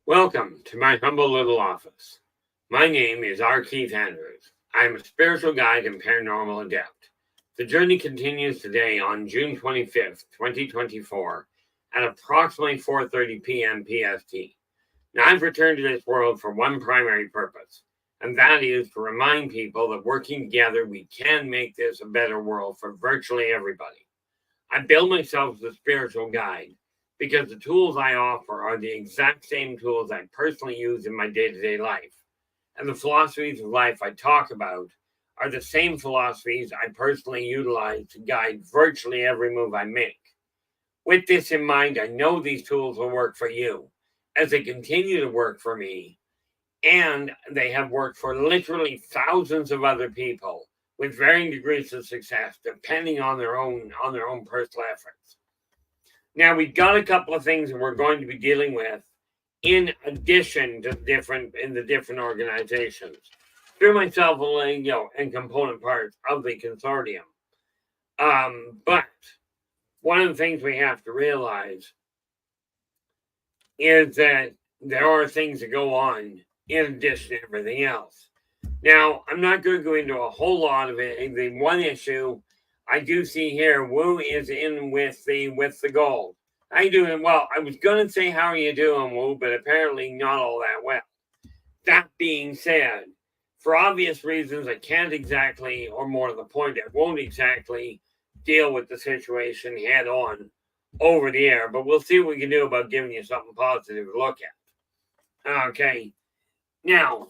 Welcome to my humble little office. My name is R. Keith Andrews. I am a spiritual guide and paranormal adept. The journey continues today on June 25th, 2024 at approximately 4:30 p.m. PST. Now, I've returned to this world for one primary purpose, and that is to remind people that working together, we can make this a better world for virtually everybody. I build myself as a spiritual guide because the tools I offer are the exact same tools I personally use in my day-to-day life. And the philosophies of life I talk about are the same philosophies I personally utilize to guide virtually every move I make. With this in mind, I know these tools will work for you, as they continue to work for me, and they have worked for literally thousands of other people with varying degrees of success, depending on their own personal efforts. Now, we've got a couple of things that we're going to be dealing with in addition to the different organizations through myself and component parts of the consortium. But one of the things we have to realize is that there are things that go on in addition to everything else. Now, I'm not going to go into a whole lot of it. The one issue I do see here, Wu is in with the gold. How you doing? Well, I was going to say, how are you doing, Wu, but apparently not all that well. That being said, for obvious reasons, I can't exactly, or more to the point, I won't exactly deal with the situation head on over the air, but we'll see what we can do about giving you something positive to look at. Okay. Now,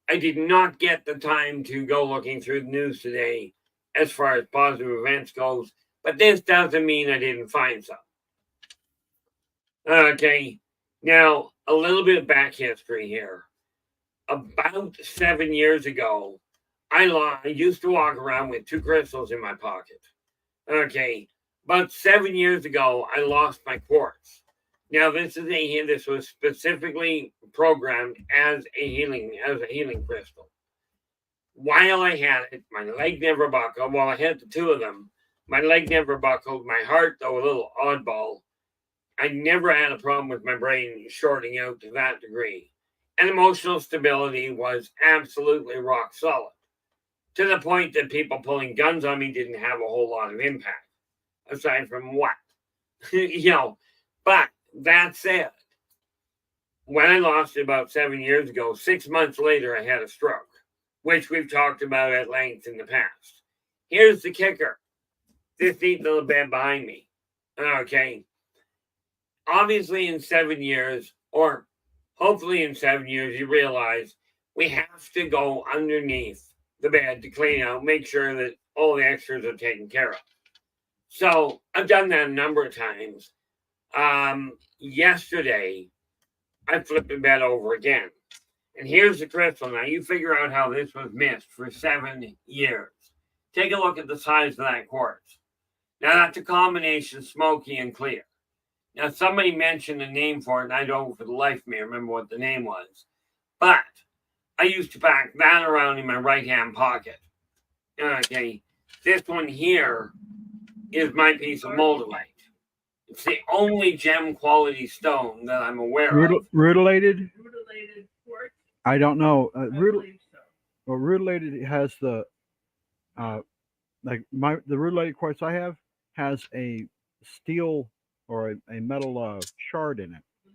I did not get the time to go looking through the news today as far as positive events goes, but this doesn't mean I didn't find some. Okay, now a little bit of back history here. About 7 years ago, I used to walk around with two crystals in my pocket. Okay, about 7 years ago, I lost my quartz. Now this was specifically programmed as a healing crystal. While I had it, my leg never buckled. Well, I had the two of them. My leg never buckled. My heart, though a little oddball, I never had a problem with my brain shorting out to that degree. And emotional stability was absolutely rock solid, to the point that people pulling guns on me didn't have a whole lot of impact, aside from what? But that said, when I lost it about 7 years ago, 6 months later, I had a stroke, which we've talked about at length in the past. Here's the kicker. This neat little bed behind me. Okay. Obviously, in 7 years, or hopefully in 7 years, you realize we have to go underneath the bed to clean out, make sure that all the extras are taken care of. So I've done that a number of times. Yesterday, I flipped the bed over again. And here's the crystal. Now, you figure out how this was missed for 7 years. Take a look at the size of that quartz. Now, that's a combination smoky and clear. Now, somebody mentioned a name for it, and I don't for the life of me remember what the name was. But I used to pack that around in my right-hand pocket. Okay, this one here is my piece of moldavite. It's the only gem quality stone that I'm aware of. Rutilated? Rutilated quartz? I don't know. I believe so. Well, rutilated has the the rutilated quartz I have has a steel or a metal shard in it. The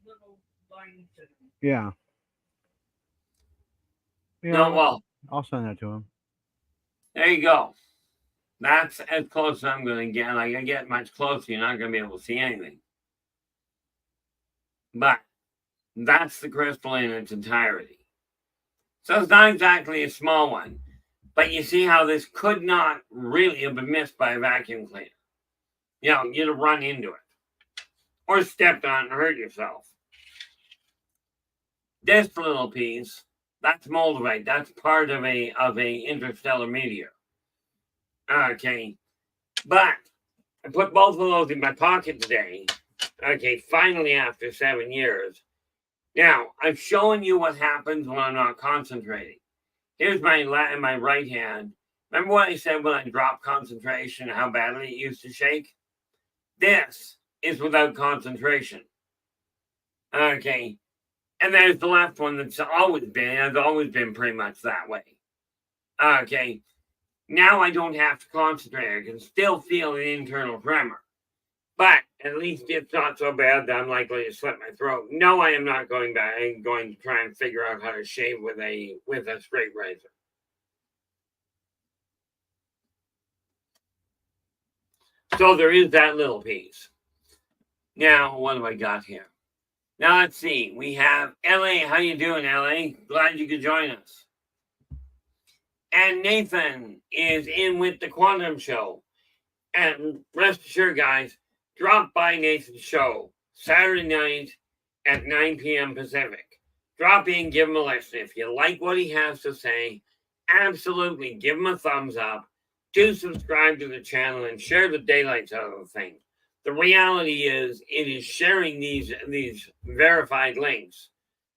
little lines in it. Yeah. No, well, I'll send that to him. there you go. That's as close as I'm going to get. Like, I get much closer, you're not going to be able to see anything. But that's the crystal in its entirety. So it's not exactly a small one. But you see how this could not really have been missed by a vacuum cleaner. You'd have run into it. Or stepped on it and hurt yourself. This little piece, that's moldavite. That's part of a interstellar meteor. Okay. But I put both of those in my pocket today. Okay, finally after 7 years. Now, I'm showing you what happens when I'm not concentrating. Here's my right hand. Remember what I said when I dropped concentration, how badly it used to shake? This is without concentration. Okay, And there's the left one that's always been pretty much that way. Okay. Now I don't have to concentrate. I can still feel an internal tremor. But at least it's not so bad that I'm likely to slit my throat. No, I am not going back. I'm going to try and figure out how to shave with a straight razor. So there is that little piece. Now, what do I got here? Now let's see. We have LA. How you doing, LA? Glad you could join us. And Nathan is in with the Quantum Show. And rest assured, guys, drop by Nathan's show Saturday night at 9 p.m. Pacific. Drop in, give him a listen. If you like what he has to say, absolutely give him a thumbs up. Do subscribe to the channel and share the daylights out of the thing. The reality is, it is sharing these verified links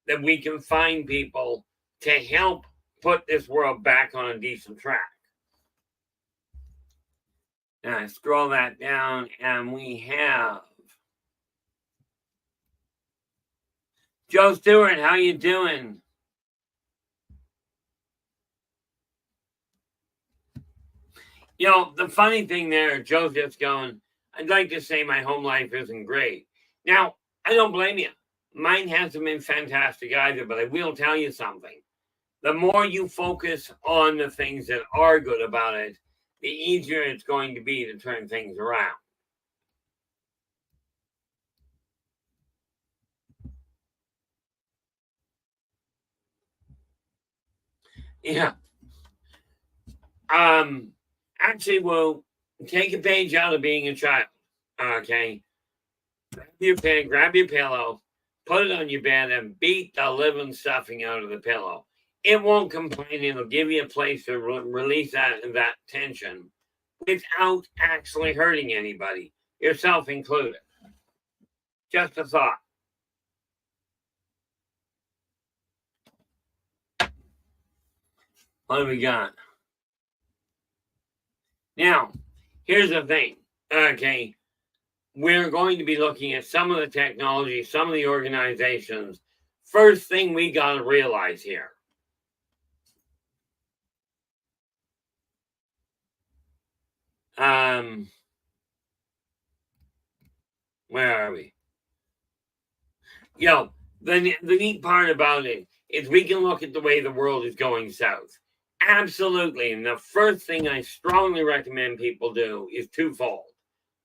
that we can find people to help put this world back on a decent track. Now I scroll that down, and we have Joe Stewart. How you doing? You know, the funny thing there, Joe's just going, I'd like to say my home life isn't great. Now, I don't blame you. Mine hasn't been fantastic either, but I will tell you something. The more you focus on the things that are good about it, the easier it's going to be to turn things around. Yeah. Actually, we'll take a page out of being a child. Okay. Grab your pen, grab your pillow, put it on your bed, and beat the living stuffing out of the pillow. It won't complain. It'll give you a place to release that tension without actually hurting anybody, yourself included. Just a thought. What do we got? Now, here's the thing. Okay. We're going to be looking at some of the technology, some of the organizations. First thing we got to realize here. Where are we? The neat part about it is we can look at the way the world is going south. Absolutely. And the first thing I strongly recommend people do is twofold.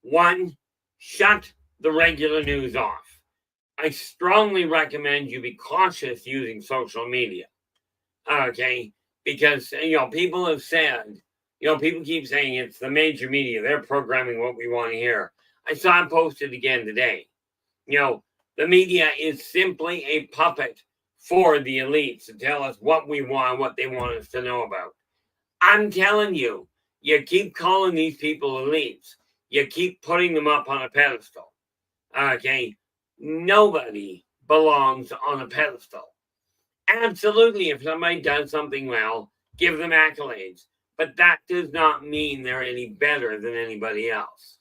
One, shut the regular news off. I strongly recommend you be cautious using social media. Okay? Because, people have said, people keep saying it's the major media. They're programming what we want to hear. I saw it posted again today. The media is simply a puppet for the elites to tell us what we want, what they want us to know about. I'm telling you, you keep calling these people elites. You keep putting them up on a pedestal. Okay? Nobody belongs on a pedestal. Absolutely, if somebody does something well, give them accolades. But that does not mean they're any better than anybody else.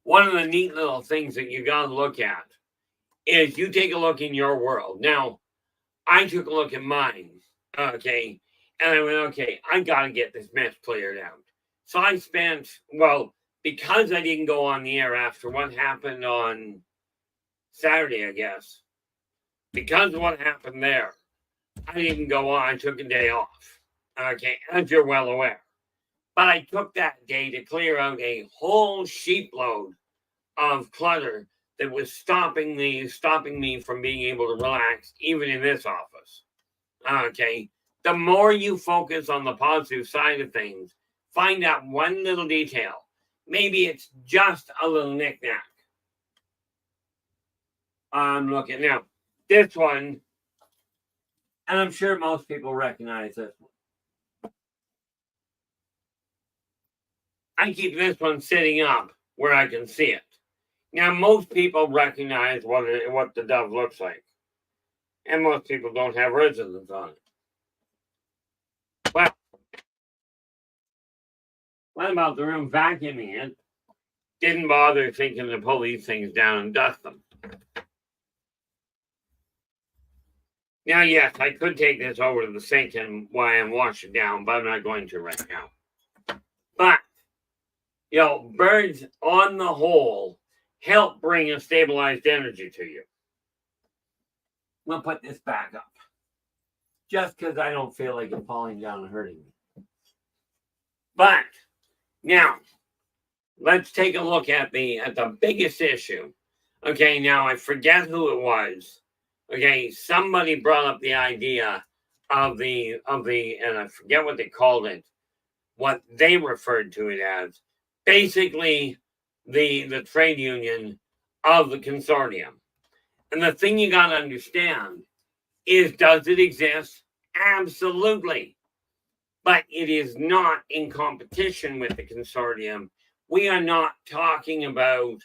One of the neat little things that you got to look at is you take a look in your world. Now, I took a look at mine, okay, and I went, okay, I got to get this mess cleared out. So I spent, because I didn't go on the air after what happened on Saturday, I guess, because of what happened there, I didn't go on. I took a day off, okay, as you're well aware. But I took that day to clear out a whole sheepload of clutter that was stopping me from being able to relax, even in this office. Okay. The more you focus on the positive side of things, find out one little detail. Maybe it's just a little knick-knack. I'm looking now. This one, and I'm sure most people recognize this one. I keep this one sitting up where I can see it. Now, most people recognize what the dove looks like. And most people don't have residence on it. Well, what about the room vacuuming it? didn't bother thinking to pull these things down and dust them. Now, yes, I could take this over to the sink and wash it down, but I'm not going to right now. But, birds on the whole help bring a stabilized energy to you. I'm going to put this back up. Just because I don't feel like it falling down and hurting me. But, now, let's take a look at the biggest issue. Okay, now I forget who it was. Okay, somebody brought up the idea of the and I forget what they called it, what they referred to it as, basically the trade union of the consortium. And the thing you got to understand is, does it exist? Absolutely. But it is not in competition with the consortium. We are not talking about,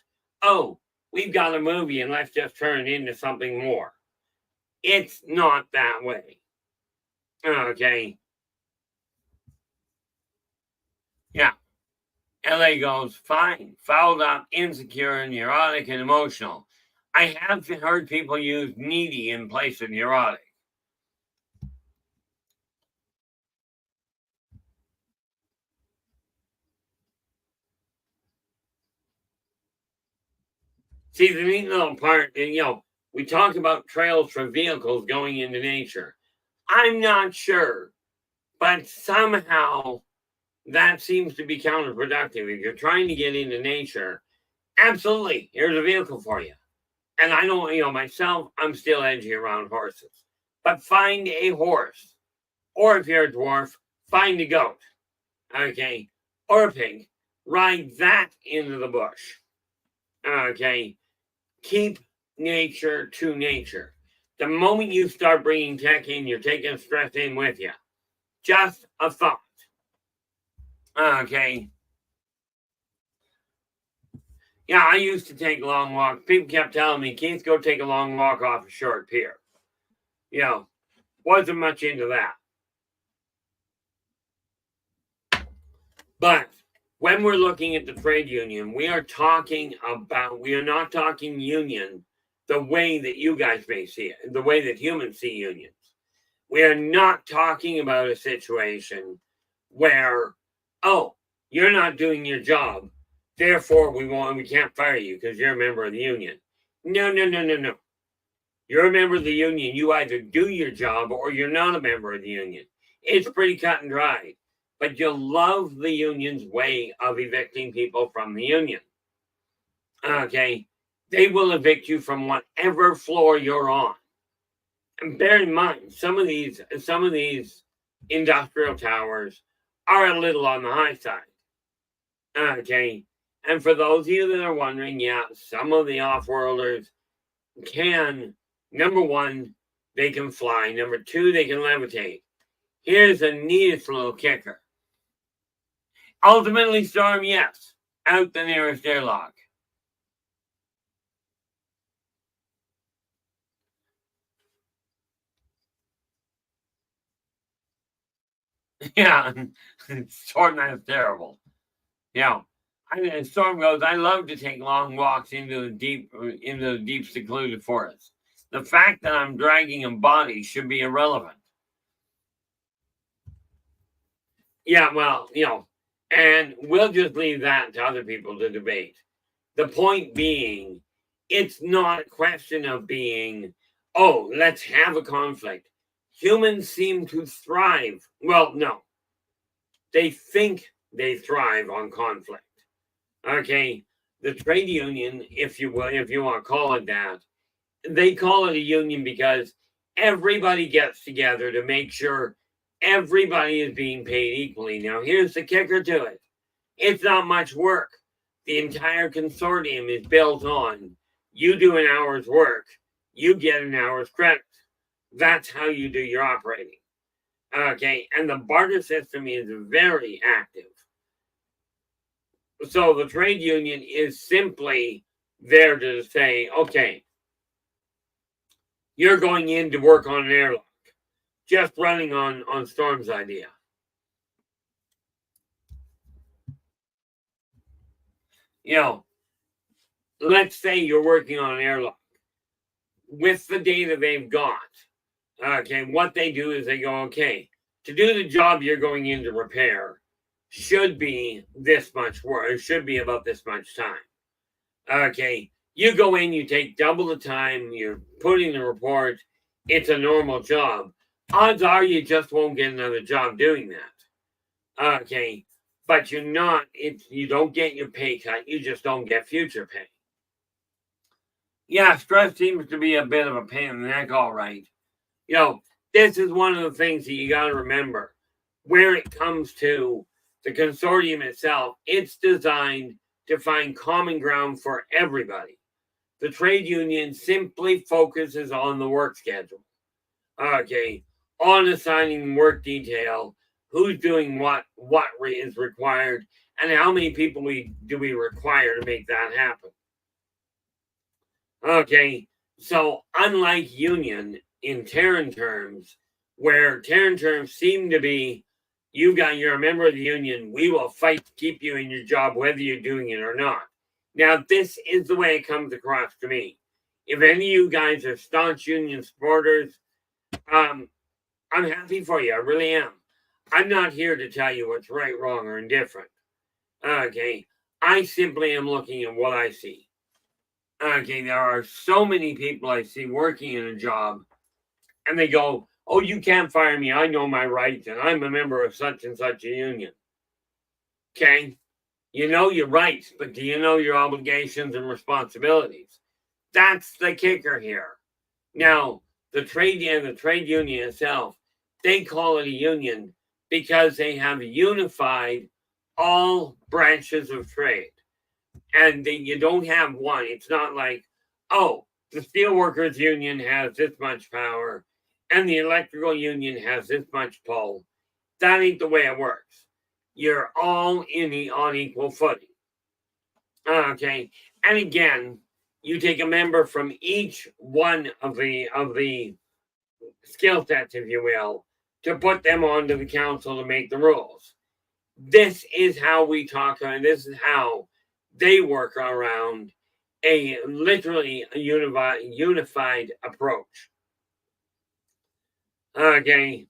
oh, we've got a movie and let's just turn it into something more. It's not that way. Okay. Yeah. LA goes, fine. Fouled up, insecure, neurotic, and emotional. I have heard people use needy in place of neurotic. See, the neat little part, we talk about trails for vehicles going into nature. I'm not sure, but somehow that seems to be counterproductive. If you're trying to get into nature, absolutely, here's a vehicle for you. And I don't, myself, I'm still edgy around horses. But find a horse. Or if you're a dwarf, find a goat. Okay? Or a pig. Ride that into the bush. Okay? Keep nature to nature. The moment you start bringing tech in, you're taking stress in with you. Just a thought. Okay. Yeah, I used to take long walks. People kept telling me, Keith, go take a long walk off a short pier. Wasn't much into that. But when we're looking at the trade union, we are not talking union the way that you guys may see it, the way that humans see unions. We are not talking about a situation where, oh, you're not doing your job, therefore we can't fire you because you're a member of the union. No. You're a member of the union. You either do your job or you're not a member of the union. It's pretty cut and dry. But you'll love the union's way of evicting people from the union. Okay? They will evict you from whatever floor you're on. And bear in mind, some of these industrial towers are a little on the high side. Okay? And for those of you that are wondering, yeah, some of the off-worlders can, number one, they can fly. Number two, they can levitate. Here's the neatest little kicker. Ultimately, Storm, yes, out the nearest airlock. Yeah, Storm, that's terrible. Storm goes, I love to take long walks into the deep secluded forest. The fact that I'm dragging a body should be irrelevant. Yeah, well, and we'll just leave that to other people to debate. The point being, it's not a question of being, oh, let's have a conflict. Humans seem to thrive. Well, no. They think they thrive on conflict. Okay? The trade union, if you want to call it that, they call it a union because everybody gets together to make sure everybody is being paid equally. Now, here's the kicker to it. It's not much work. The entire consortium is built on you do an hour's work, you get an hour's credit. That's how you do your operating. Okay, and the barter system is very active. So the trade union is simply there to say, okay, you're going in to work on an airlock, just running on Storm's idea. let's say you're working on an airlock with the data they've got. Okay, what they do is they go, okay, to do the job you're going in to repair should be this much work. It should be about this much time. Okay, you go in, you take double the time, you're putting the report, it's a normal job. Odds are you just won't get another job doing that. Okay, but you don't get your pay cut, you just don't get future pay. Yeah, stress seems to be a bit of a pain in the neck, all right. This is one of the things that you got to remember. Where it comes to the consortium itself, it's designed to find common ground for everybody. The trade union simply focuses on the work schedule. Okay, on assigning work detail, who's doing what is required, and how many people do we require to make that happen. Okay, so unlike union in Terran terms, where Terran terms seem to be, you're a member of the union, we will fight to keep you in your job whether you're doing it or not. Now, this is the way it comes across to me. If any of you guys are staunch union supporters, I'm happy for you. I really am. I'm not here to tell you what's right, wrong, or indifferent. Okay, I simply am looking at what I see. Okay, there are so many people I see working in a job, and they go, oh, you can't fire me. I know my rights, and I'm a member of such and such a union. Okay, you know your rights, but do you know your obligations and responsibilities? That's the kicker here. Now, the trade union itself, they call it a union because they have unified all branches of trade. And you don't have one. It's not like, oh, the steelworkers union has this much power and the electrical union has this much pull. That ain't the way it works. You're all on equal footing. Okay. And again, you take a member from each one of the skill sets, if you will, to put them onto the council to make the rules. This is how we talk, and this is how they work around a unified approach. Okay.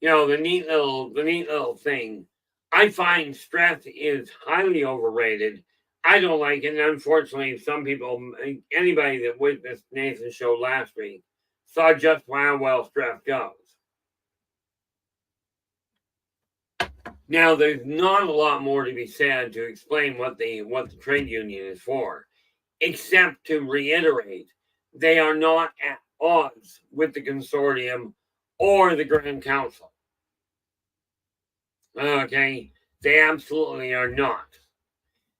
The neat little thing. I find stress is highly overrated. I don't like it, and unfortunately, some people, anybody that witnessed Nathan's show last week, saw just how well stress goes. Now, there's not a lot more to be said to explain what the trade union is for, except to reiterate, they are not at odds with the consortium or the Grand Council. Okay, they absolutely are not.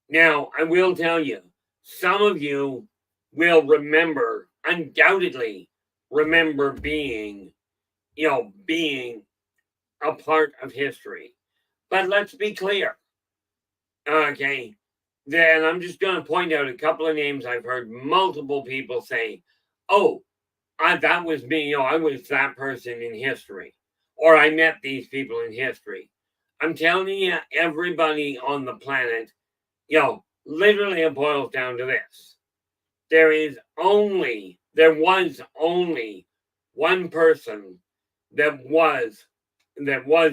Now, I will tell you, some of you will undoubtedly remember being a part of history. But let's be clear. Okay, then I'm just going to point out a couple of names I've heard multiple people say, oh, that was me, I was that person in history, or I met these people in history. I'm telling you, everybody on the planet, literally it boils down to this. There was only one person that was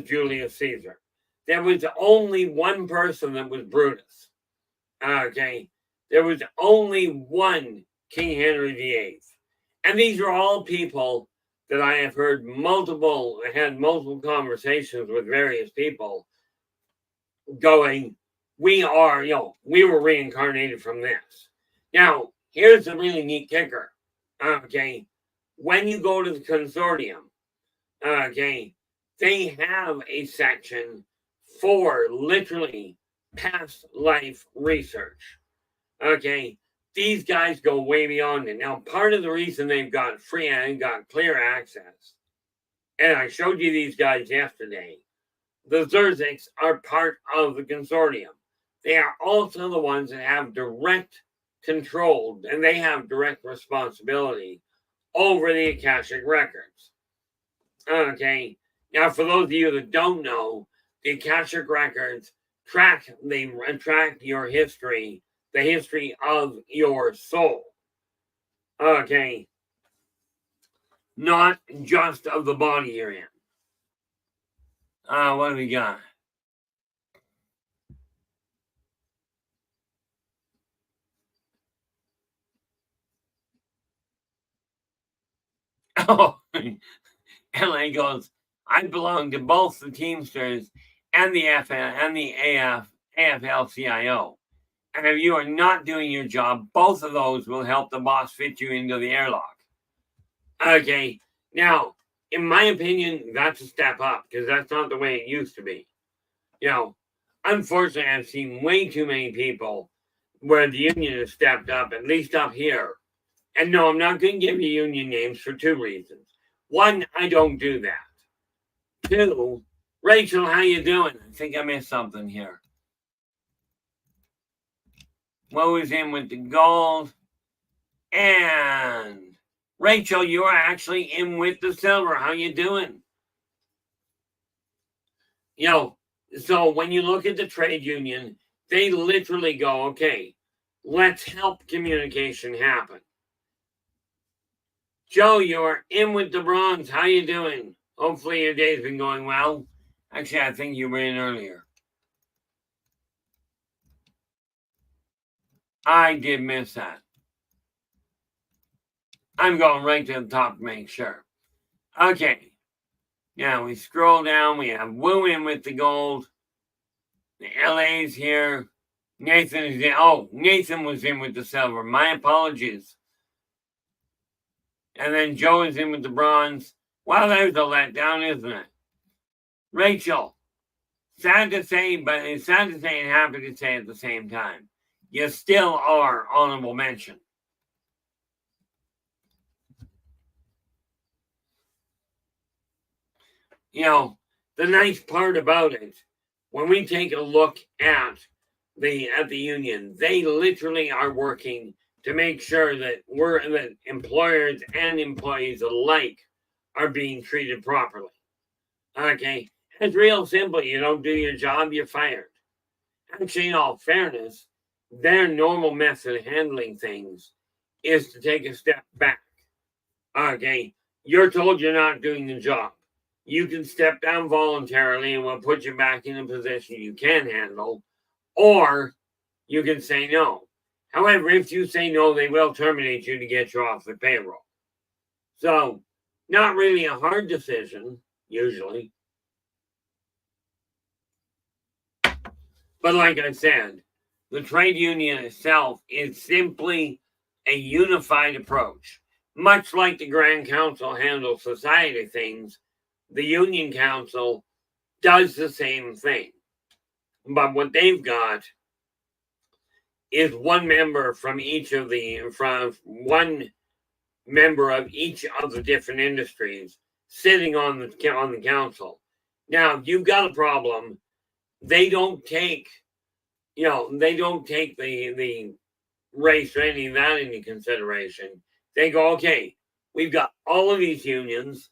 Julius Caesar. There was only one person that was Brutus. Okay. There was only one King Henry VIII. And these are all people that I have had multiple conversations with various people going, we were reincarnated from this. Now, here's the really neat kicker. Okay. When you go to the consortium, okay, they have a section for literally past life research. Okay, these guys go way beyond it. Now, part of the reason they've got free and got clear access, and I showed you these guys yesterday, the Zerziks are part of the consortium. They are also the ones that have direct control, and they have direct responsibility over the Akashic records. Okay, now for those of you that don't know, the Akashic records track your history, the history of your soul. Okay. Not just of the body you're in. What do we got? Oh, LA goes, I belong to both the Teamsters and the AFL-CIO. And if you are not doing your job, both of those will help the boss fit you into the airlock. Okay, now, in my opinion, that's a step up, because that's not the way it used to be. Unfortunately, I've seen way too many people where the union has stepped up, at least up here. And no, I'm not going to give you union names for two reasons. One, I don't do that. Two, Rachel, how you doing? I think I missed something here. What was in with the gold? And Rachel, you are actually in with the silver. How you doing? So when you look at the trade union, they literally go, okay, let's help communication happen. Joe, you're in with the bronze. How you doing? Hopefully your day's been going well. Actually, I think you were in earlier. I did miss that. I'm going right to the top to make sure. Okay. Now we scroll down. We have Wu in with the gold. The LA's here. Nathan is in. Oh, Nathan was in with the silver. My apologies. And then Joe is in with the bronze. Well, there's a letdown, isn't it? Rachel, sad to say, but it's sad to say and happy to say at the same time. You still are honorable mention. The nice part about it, when we take a look at the union, they literally are working to make sure that that employers and employees alike are being treated properly. Okay, it's real simple. You don't do your job, you're fired. Actually, in all fairness, their normal method of handling things is to take a step back. Okay, you're told you're not doing the job. You can step down voluntarily and we'll put you back in a position you can handle, or you can say no. However, if you say no, they will terminate you to get you off the payroll. So, not really a hard decision, usually. But like I said, the trade union itself is simply a unified approach. Much like the Grand Council handles society things, the Union Council does the same thing. But what they've got is one member from one member of each of the different industries sitting on the council. Now, if you've got a problem, they don't take the race or any of that into consideration. They go, okay, we've got all of these unions.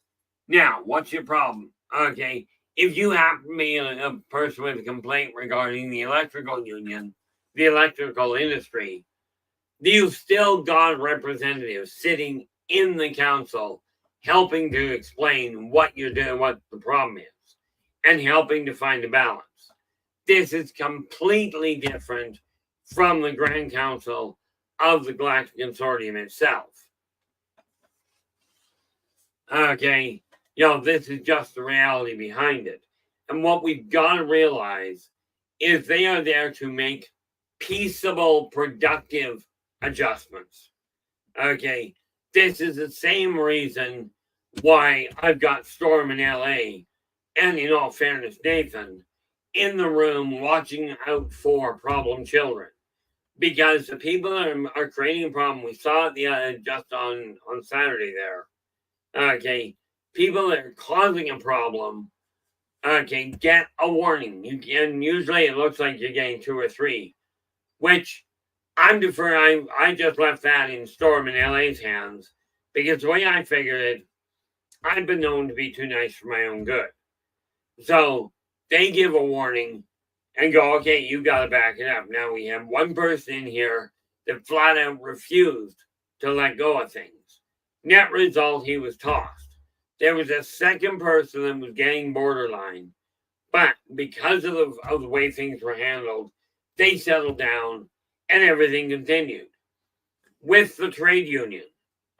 Now, what's your problem? Okay, if you happen to be a person with a complaint regarding the electrical union, the electrical industry, you've still got representatives sitting in the council helping to explain what you're doing, what the problem is, and helping to find a balance. This is completely different from the Grand Council of the Galactic Consortium itself. Okay, this is just the reality behind it. And what we've got to realize is they are there to make peaceable, productive adjustments. Okay, this is the same reason why I've got Storm in LA, and in all fairness, Nathan, in the room watching out for problem children. Because the people that are creating a problem, we saw it just on Saturday there. Okay, people that are causing a problem, okay, get a warning. And usually it looks like you're getting 2 or 3, which I'm deferring. I just left that in Storm in LA's hands because the way I figured it, I've been known to be too nice for my own good. So they give a warning, and go, okay, you got to back it up. Now we have one person in here that flat out refused to let go of things. Net result, he was tossed. There was a second person that was getting borderline, but because of the way things were handled, they settled down and everything continued. With the trade union,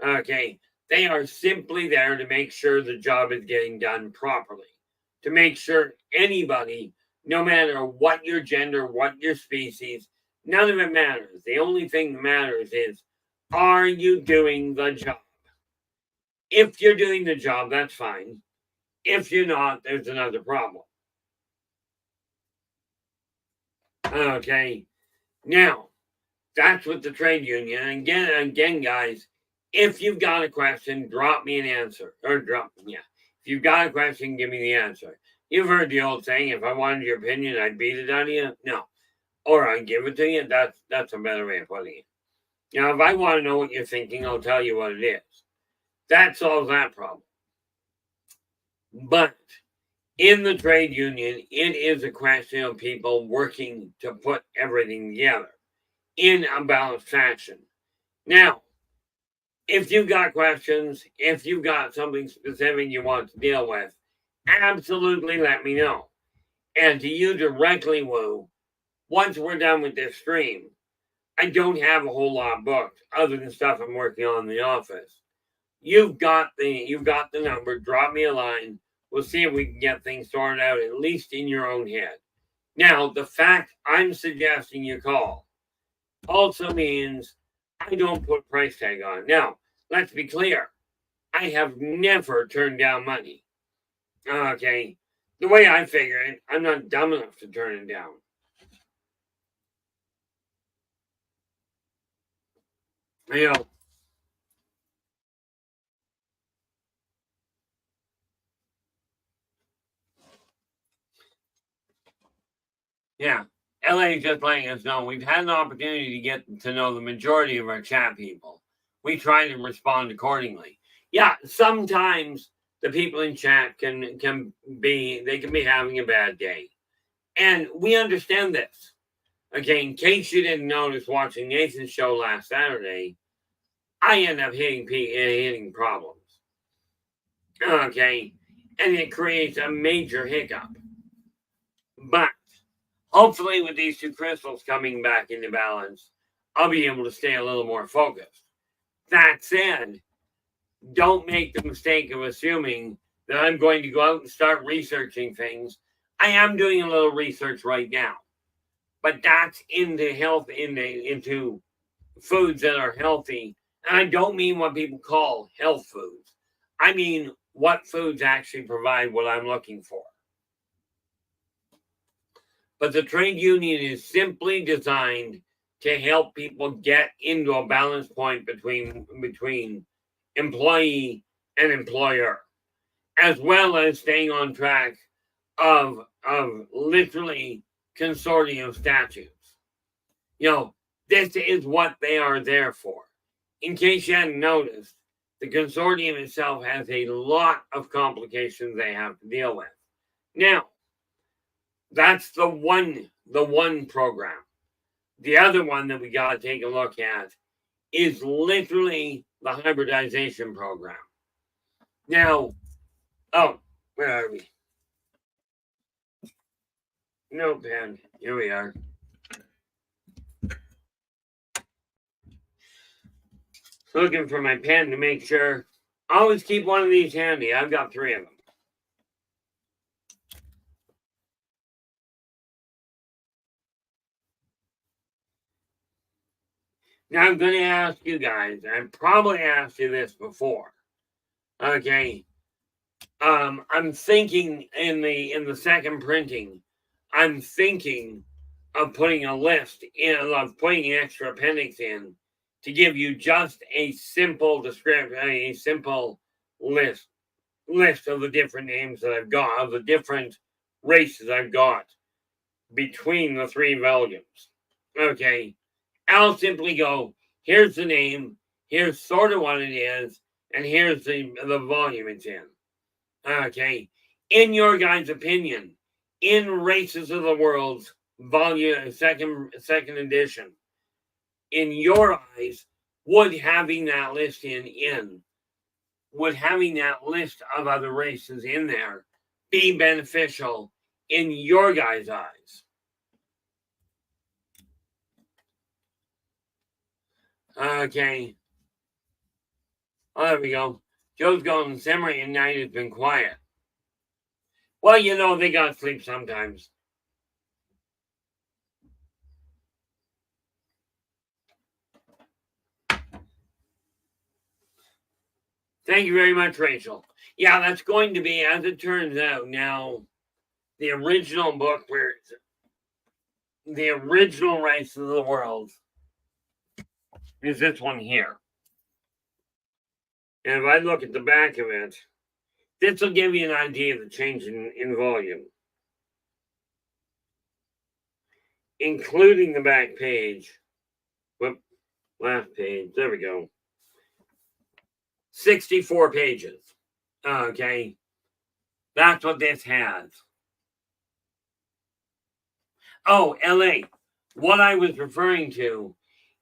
okay, they are simply there to make sure the job is getting done properly, to make sure anybody, no matter what your gender, what your species, none of it matters. The only thing that matters is, are you doing the job? If you're doing the job, that's fine. If you're not, there's another problem. Okay, now, that's what the trade union, and again, guys, if you've got a question, drop me an answer. If you've got a question, give me the answer. You've heard the old saying, if I wanted your opinion, I'd beat it out of you. No. Or I'd give it to you. That's a better way of putting it. Now, if I want to know what you're thinking, I'll tell you what it is. That solves that problem. But in the trade union, it is a question of people working to put everything together in a balanced fashion. Now, if you've got questions, if you've got something specific you want to deal with, absolutely let me know. And to you directly, Woo, once we're done with this stream, I don't have a whole lot booked other than stuff I'm working on in the office. You've got the number. Drop me a line. We'll see if we can get things sorted out, at least in your own head. Now, the fact I'm suggesting you call also means I don't put price tag on. Now, let's be clear. I have never turned down money. Okay. The way I figure it, I'm not dumb enough to turn it down. You know, yeah. LA is just letting us know we've had an opportunity to get to know the majority of our chat people. We try to respond accordingly. Yeah, sometimes the people in chat can be having a bad day. And we understand this. Okay, in case you didn't notice watching Nathan's show last Saturday, I end up hitting problems. Okay, and it creates a major hiccup. But hopefully with these two crystals coming back into balance, I'll be able to stay a little more focused. That said, don't make the mistake of assuming that I'm going to go out and start researching things. I am doing a little research right now, but that's into health, into foods that are healthy. And I don't mean what people call health foods. I mean what foods actually provide what I'm looking for. But the trade union is simply designed to help people get into a balance point between employee and employer, as well as staying on track of literally consortium statutes. You know, this is what they are there for. In case you hadn't noticed, the consortium itself has a lot of complications they have to deal with. Now, that's the one program. The other one that we got to take a look at is literally the hybridization program. Now, where are we? Notepad. Here we are. Looking for my pen to make sure. Always keep one of these handy. I've got 3 of them. Now I'm going to ask you guys. I've probably asked you this before. Okay. I'm thinking in the second printing, I'm thinking of putting a list of putting an extra appendix in to give you just a simple description, a simple list of the different names that I've got, of the different races I've got between the 3 volumes. Okay. I'll simply go, here's the name, here's sort of what it is, and here's the volume it's in. Okay. In your guys' opinion, in Races of the World's volume, second edition. In your eyes, would having that list would having that list of other races in there be beneficial in your guys' eyes? Okay. Oh, there we go. Joe's going, Cimmerian night has been quiet. Well, you know, they gotta sleep sometimes. Thank you very much, Rachel. Yeah, that's going to be, as it turns out, now the original book where the original race of the world is this one here. And if I look at the back of it, this will give you an idea of the change in volume, including the back page. Whoop, last page. There we go. 64 pages. Okay. That's what this has. Oh, LA. What I was referring to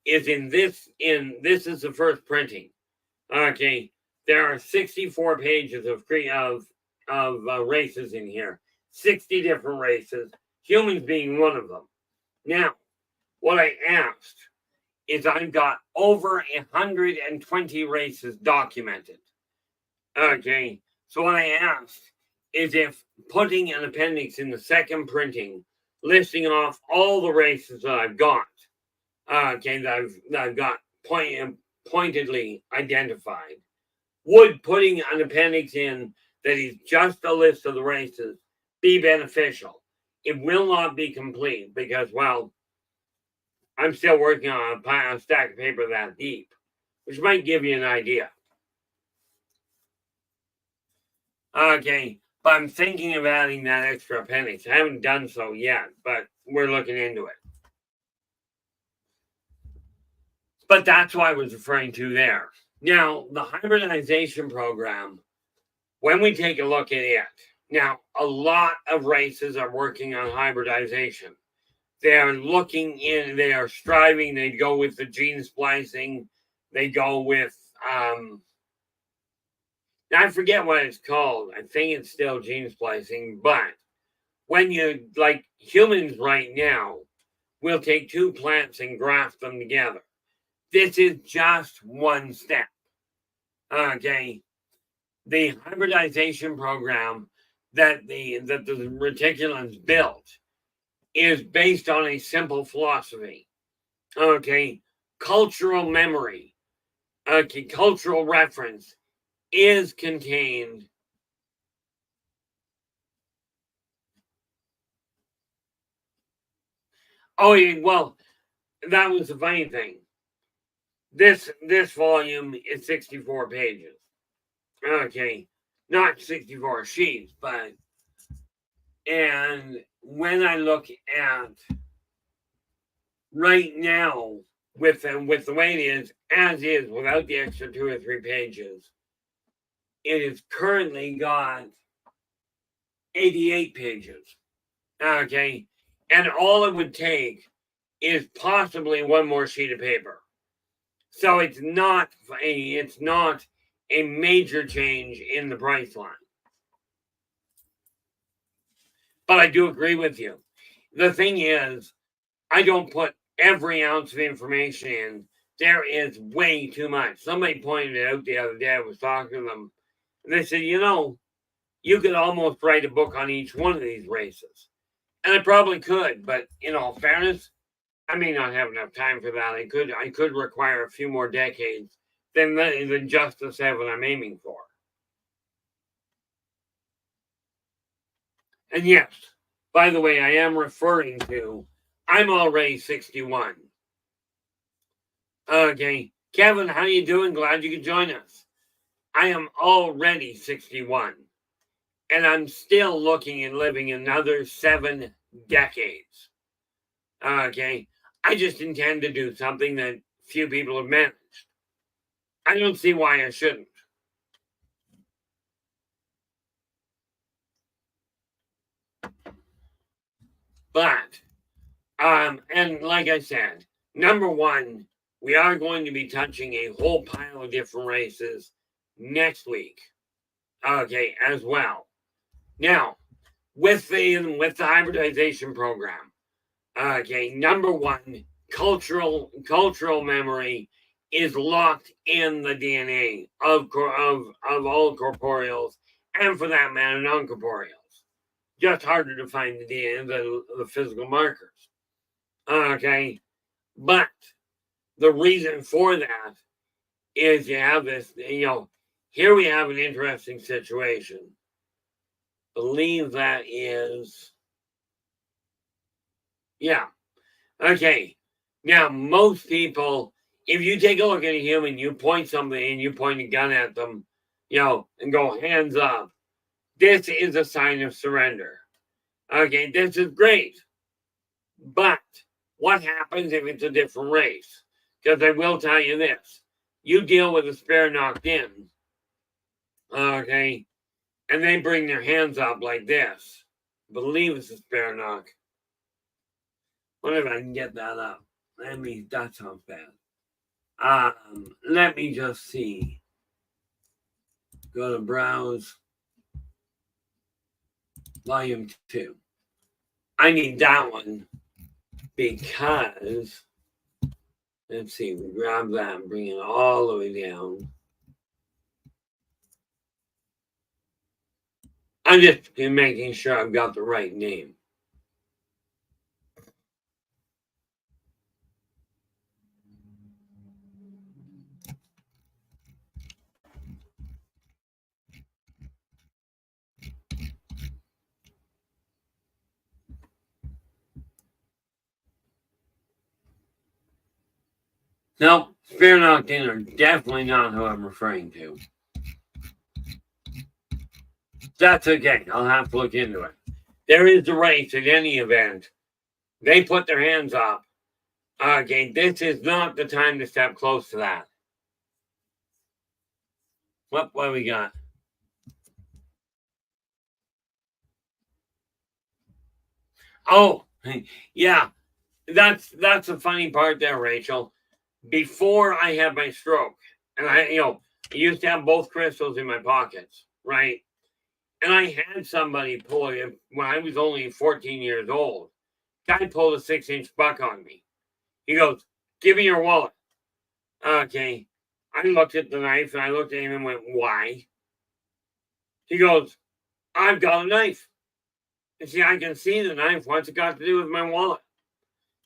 is this is the first printing. Okay. There are 64 pages of races in here. 60 different races, humans being one of them. Now, what I asked is I've got over 120 races documented. Okay, so what I asked is if putting an appendix in the second printing, listing off all the races that I've got, okay, that I've got pointedly identified, would putting an appendix in that is just a list of the races be beneficial? It will not be complete because, well, I'm still working on a stack of paper that deep, which might give you an idea. Okay, but I'm thinking of adding that extra appendix. I haven't done so yet, but we're looking into it. But that's what I was referring to there. Now, the hybridization program, when we take a look at it, now, a lot of races are working on hybridization. They are striving, they go with the gene splicing, they go with, I forget what it's called. I think it's still gene splicing, but when you, like humans right now, will take two plants and graft them together. This is just one step. Okay. The hybridization program that the reticulans built is based on a simple philosophy. Okay. Cultural memory, okay, cultural reference is contained. Oh, yeah, well, that was the funny thing. This volume is 64 pages. Okay, not 64 sheets, but and when I look at right now with the way it is, as is, without the extra 2 or 3 pages, it is currently got 88 pages. Okay, and all it would take is possibly one more sheet of paper. So it's not a major change in the price line. But I do agree with you. The thing is, I don't put every ounce of information in. There is way too much. Somebody pointed it out the other day. I was talking to them, and they said, you could almost write a book on each one of these races. And I probably could, but in all fairness, I may not have enough time for that. I could require a few more decades than just the 7 I'm aiming for. And yes, by the way, I am referring to, I'm already 61. Okay, Kevin, how you doing? Glad you could join us. I am already 61, and I'm still looking at living another 7 decades. Okay, I just intend to do something that few people have managed. I don't see why I shouldn't. But And like I said, number one, we are going to be touching a whole pile of different races next week. Okay, as well. Now, with the hybridization program, okay, number one, cultural memory is locked in the DNA of all corporeals, and for that matter, non-corporeals. Just harder to find the DNA, the physical markers. Okay, but the reason for that is you have this, here we have an interesting situation. Believe that is, yeah. Okay. Now, most people, if you take a look at a human, you point something and you point a gun at them, and go hands up. This is a sign of surrender. Okay, this is great. But what happens if it's a different race? Because I will tell you this. You deal with a spare knocked in, okay, and they bring their hands up like this. Believe it's a spare knock. Wonder if I can get that up. That sounds bad. Let me just see. Go to browse. Volume 2. I need that one because, let's see, we grab that and bring it all the way down. I'm just making sure I've got the right name. Nope, spare knocked in are definitely not who I'm referring to. That's okay. I'll have to look into it. There is a race at any event. They put their hands up. Okay, this is not the time to step close to that. What we got? Oh, yeah. That's the funny part there, Rachel. Before I had my stroke, and I used to have both crystals in my pockets, right? And I had somebody pull it when I was only 14 years old. Guy pulled a 6-inch buck on me. He goes, "Give me your wallet." Okay. I looked at the knife and I looked at him and went, "Why?" He goes, "I've got a knife." And see, I can see the knife. What's it got to do with my wallet?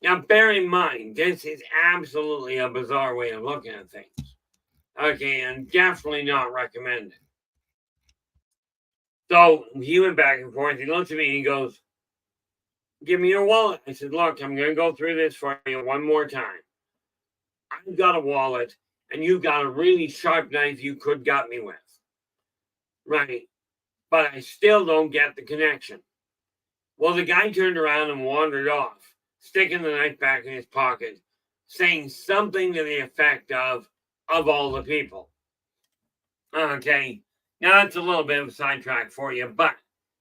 Now, bear in mind, this is absolutely a bizarre way of looking at things. Okay, and definitely not recommended. So he went back and forth. He looked at me and he goes, "Give me your wallet." I said, "Look, I'm going to go through this for you one more time. I've got a wallet and you've got a really sharp knife you could gut me with. Right? But I still don't get the connection." Well, the guy turned around and wandered off, sticking the knife back in his pocket, saying something to the effect of all the people. Okay, now that's a little bit of a sidetrack for you, but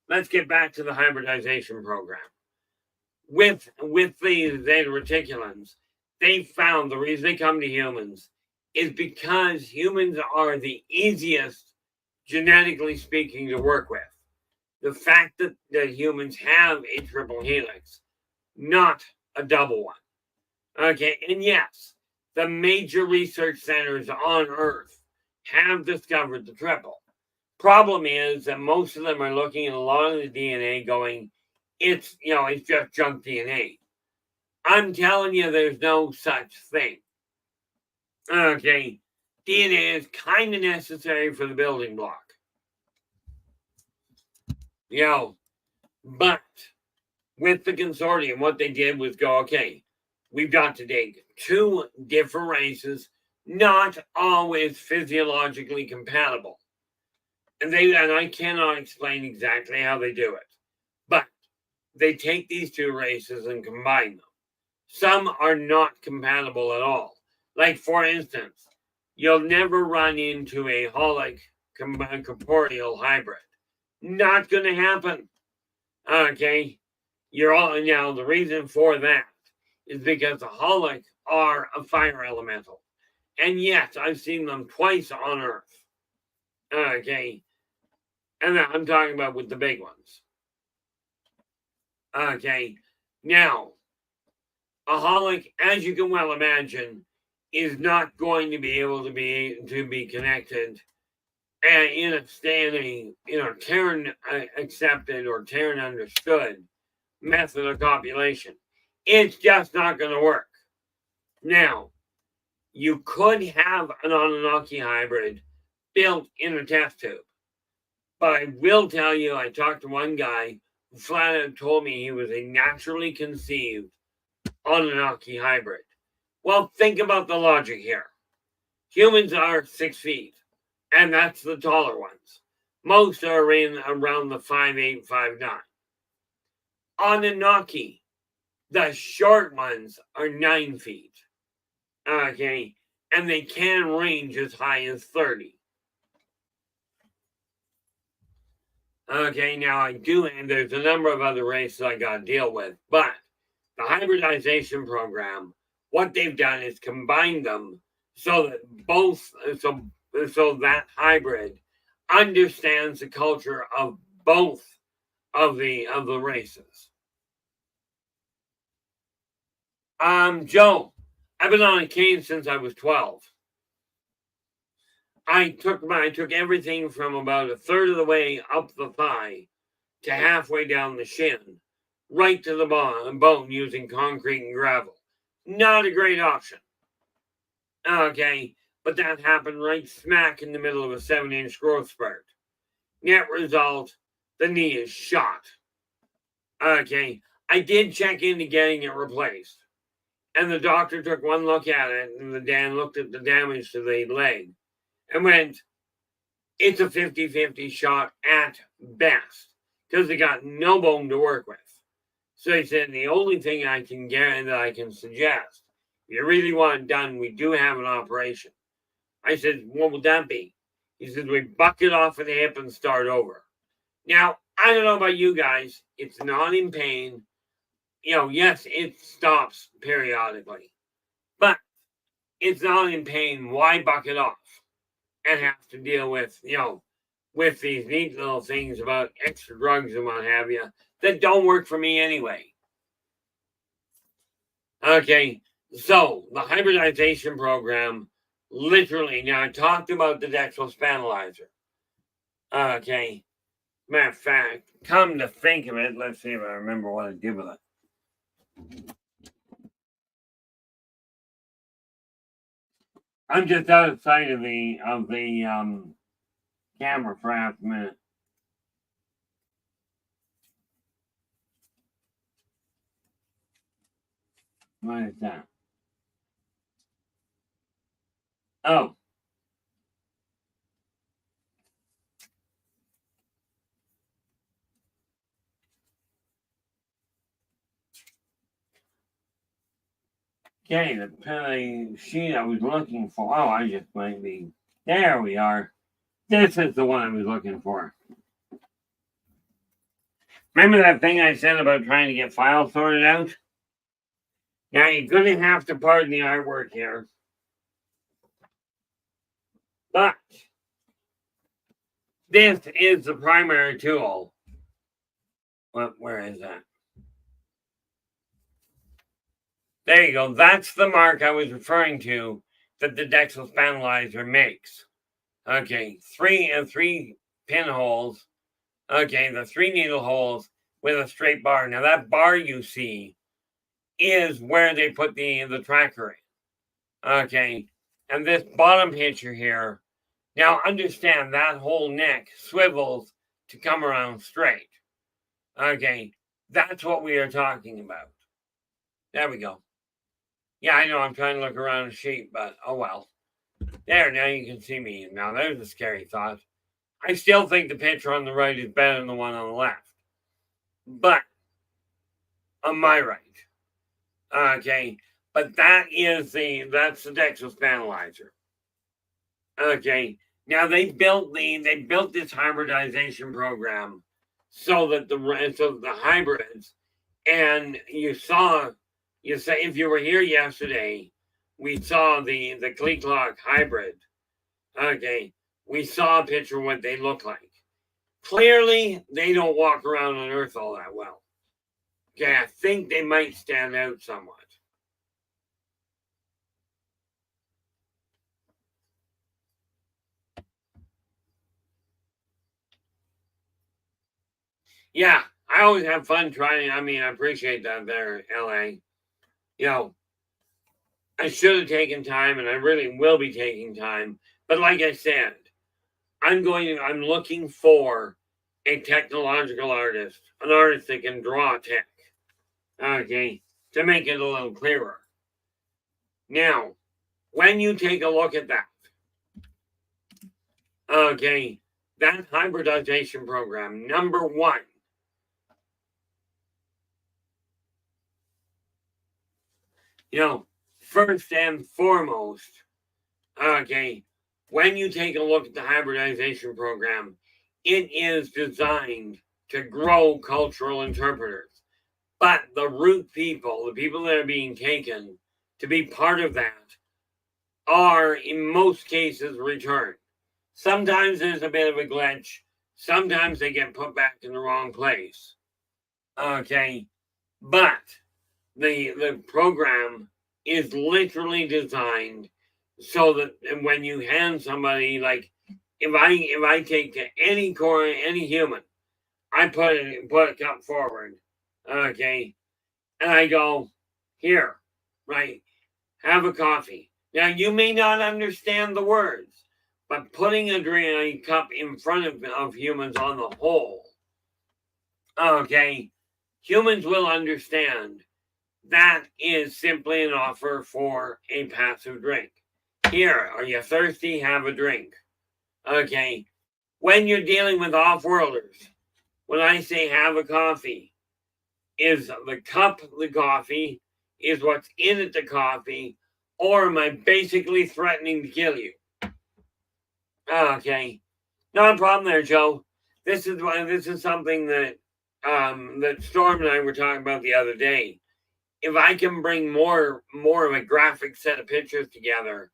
let's get back to the hybridization program. With the Zeta Reticulans, they found the reason they come to humans is because humans are the easiest, genetically speaking, to work with. The fact that humans have a triple helix, not a double one. Okay, and yes, the major research centers on Earth have discovered the triple. Problem is that most of them are looking at a lot of the DNA going, it's just junk DNA. I'm telling you, there's no such thing. Okay, DNA is kind of necessary for the building block. But with the consortium, what they did was go, okay, we've got to take 2 different races, not always physiologically compatible. And I cannot explain exactly how they do it, but they take these 2 races and combine them. Some are not compatible at all. Like, for instance, you'll never run into a holic corporeal hybrid. Not going to happen. Okay. You're all now. The reason for that is because the Holic are a fire elemental. And yes, I've seen them twice on Earth. Okay. And I'm talking about with the big ones. Okay. Now, a Holic, as you can well imagine, is not going to be able to be connected and in a Terran accepted or Terran understood method of copulation. It's just not going to work. Now, you could have an Anunnaki hybrid built in a test tube. But I will tell you, I talked to one guy who flat out told me he was a naturally conceived Anunnaki hybrid. Well, think about the logic here. Humans are 6 feet, and that's the taller ones. Most are around the 5'8", 5'9". Anunnaki, the short ones, are 9 feet. Okay, and they can range as high as 30. Okay, now I do, and there's a number of other races I got to deal with, but the hybridization program, what they've done is combine them so that so that hybrid understands the culture of both of the races. Joe, I've been on a cane since I was 12. I took everything from about a third of the way up the thigh to halfway down the shin, right to the bone using concrete and gravel. Not a great option. Okay, but that happened right smack in the middle of a 7-inch growth spurt. Net result, the knee is shot. Okay, I did check into getting it replaced. And the doctor took one look at it, and the Dan looked at the damage to the leg and went, it's a 50-50 shot at best, because they got no bone to work with. So he said, the only thing I can guarantee that I can suggest, if you really want it done, we do have an operation. I said, what would that be? He said, we buck it off of the hip and start over. Now, I don't know about you guys. It's not in pain. You know, yes, it stops periodically. But it's not in pain. Why buck it off? And have to deal with, with these neat little things about extra drugs and what have you that don't work for me anyway. Okay, so the hybridization program, literally, now I talked about the dextrospinalizer. Okay, matter of fact, come to think of it, let's see if I remember what I did with it. I'm just out of sight of the camera for half a minute. What is that? Oh. Okay, the sheet I was looking for. Oh, I just might be. There we are. This is the one I was looking for. Remember that thing I said about trying to get files sorted out? Now, you're going to have to pardon the artwork here. But this is the primary tool. Well, where is that? There you go. That's the mark I was referring to that the dextrospinalizer makes. Okay, three pinholes. Okay, the 3 needle holes with a straight bar. Now that bar you see is where they put the tracker in. Okay, and this bottom picture here. Now understand that whole neck swivels to come around straight. Okay, that's what we are talking about. There we go. Yeah, I know I'm trying to look around a sheet, but oh well. There, now you can see me. Now there's a scary thought. I still think the picture on the right is better than the one on the left. But on my right. Okay. But that's the dextrospinalizer. Okay. Now they built this hybridization program so that the hybrids, and you saw You say if you were here yesterday, we saw the Gleeclock hybrid. Okay, we saw a picture of what they look like. Clearly, they don't walk around on Earth all that well. Okay, I think they might stand out somewhat. Yeah, I always have fun trying. I mean, I appreciate that there, LA. You know, I should have taken time, and I really will be taking time. But like I said, I'm looking for a technological artist, an artist that can draw tech. Okay, to make it a little clearer. Now, when you take a look at that, okay, that hybridization program, number one, first and foremost, okay, when you take a look at the hybridization program, it is designed to grow cultural interpreters. But the root people, the people that are being taken to be part of that, are in most cases returned. Sometimes there's a bit of a glitch. Sometimes they get put back in the wrong place. Okay, but the program is literally designed so that when you hand somebody, like if I take to any human, I put a cup forward, okay, and I go, here, right, have a coffee. Now you may not understand the words, but putting a cup in front of humans on the whole, okay, humans will understand that is simply an offer for a passive drink. Here, are you thirsty? Have a drink. Okay. When you're dealing with off-worlders, when I say have a coffee, is the cup the coffee? Is what's in it the coffee? Or am I basically threatening to kill you? Okay. Not a problem there, Joe. This is something that that Storm and I were talking about the other day. If I can bring more of a graphic set of pictures together,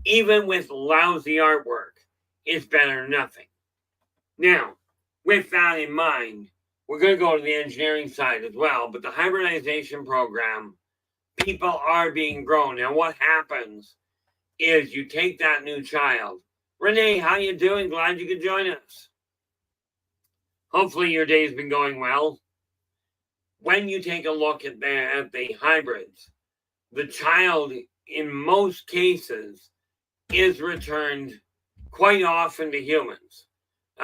even with lousy artwork, it's better than nothing. Now, with that in mind, we're going to go to the engineering side as well, but the hybridization program, people are being grown. Now, what happens is you take that new child. Renee, how you doing? Glad you could join us. Hopefully your day's been going well. When you take a look at the hybrids, the child, in most cases, is returned quite often to humans.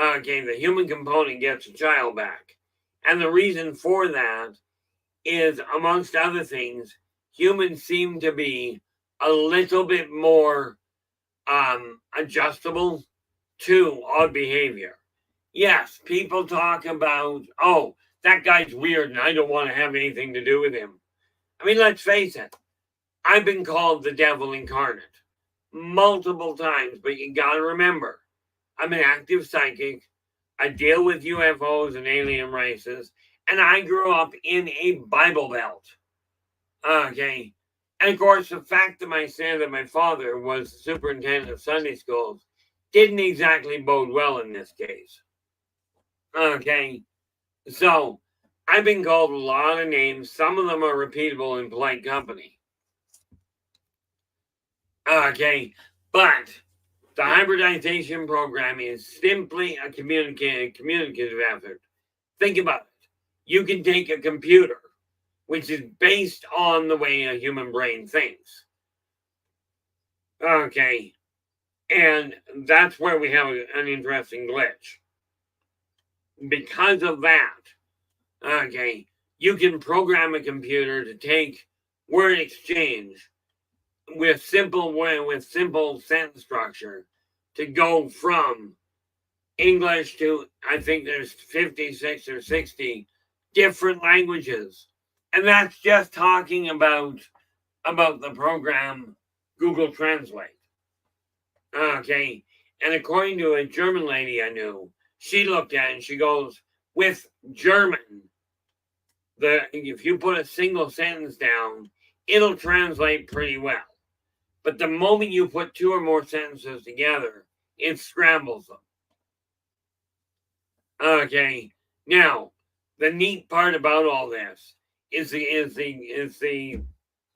Okay, the human component gets a child back. And the reason for that is, amongst other things, humans seem to be a little bit more adjustable to odd behavior. Yes, people talk about, oh, that guy's weird and I don't want to have anything to do with him. I mean, let's face it. I've been called the devil incarnate multiple times, but you got to remember, I'm an active psychic. I deal with UFOs and alien races, and I grew up in a Bible Belt. Okay. And of course, the fact that my father was superintendent of Sunday schools didn't exactly bode well in this case. Okay. So I've been called a lot of names. Some of them are repeatable in polite company. Okay. But the hybridization program is simply a communicative effort. Think about it. You can take a computer, which is based on the way a human brain thinks. Okay. And that's where we have an interesting glitch. Because of that, okay, you can program a computer to take word exchange with simple sentence structure to go from English to, I think there's 56 or 60 different languages. And that's just talking about the program Google Translate. Okay. And according to a German lady I knew, she looked at it and she goes, with German, if you put a single sentence down, it'll translate pretty well. But the moment you put two or more sentences together, it scrambles them. Okay, now the neat part about all this is the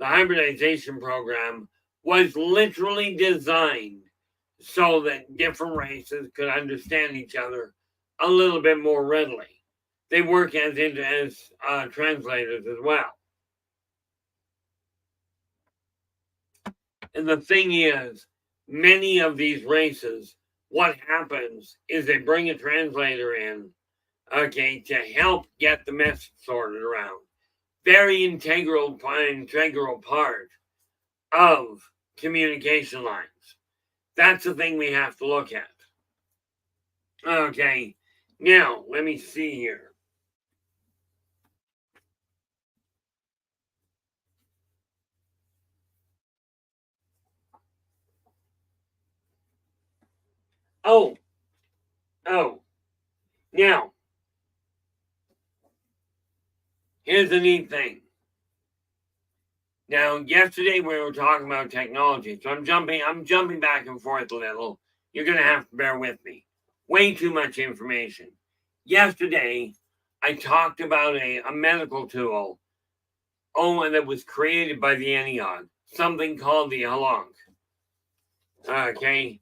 hybridization program was literally designed so that different races could understand each other a little bit more readily. They work as translators as well. And the thing is, many of these races, what happens is they bring a translator in, okay, to help get the message sorted around. Very integral part of communication lines. That's the thing we have to look at. Okay, now let me see here. Oh, now, here's the neat thing. Now, yesterday we were talking about technology, so I'm jumping back and forth a little. You're going to have to bear with me. Way too much information. Yesterday, I talked about a medical tool, and that was created by the ENIAC, something called the halonk. Okay,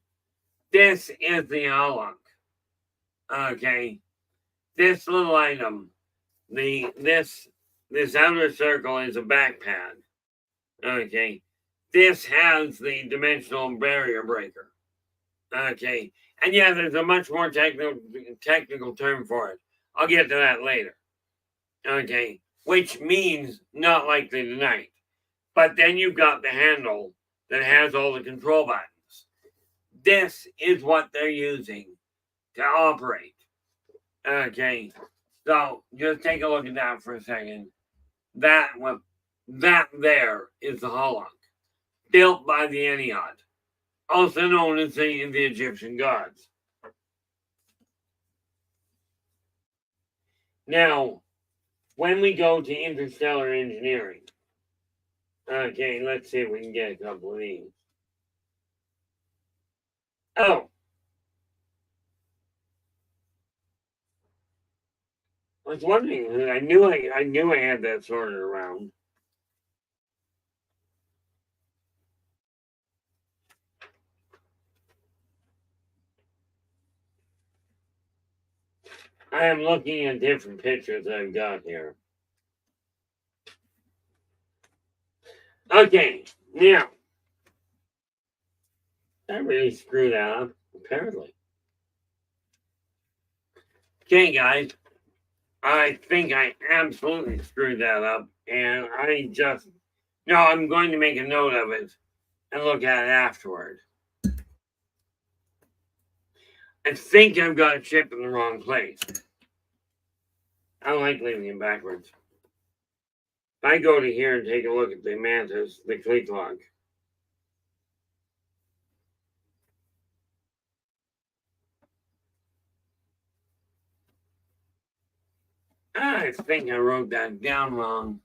this is the halonk. Okay, this little item, this outer circle is a back pad. Okay, this has the dimensional barrier breaker. Okay, and yeah, there's a much more technical term for it. I'll get to that later. Okay, which means not likely tonight. But then you've got the handle that has all the control buttons. This is what they're using to operate. Okay, so just take a look at that for a second. That there is the halonk, built by the ENIAC, also known as the Egyptian gods. Now, when we go to interstellar engineering, okay, let's see if we can get a couple of these. Oh, I was wondering. I knew I had that sorted around. I am looking at different pictures I've got here. Okay, now I really screwed that up, apparently. Okay, guys, I think I absolutely screwed that up, and I'm going to make a note of it and look at it afterward. I think I've got a chip in the wrong place. I don't like leaving it backwards. If I go to here and take a look at the mantis, the click log. I think I wrote that down wrong.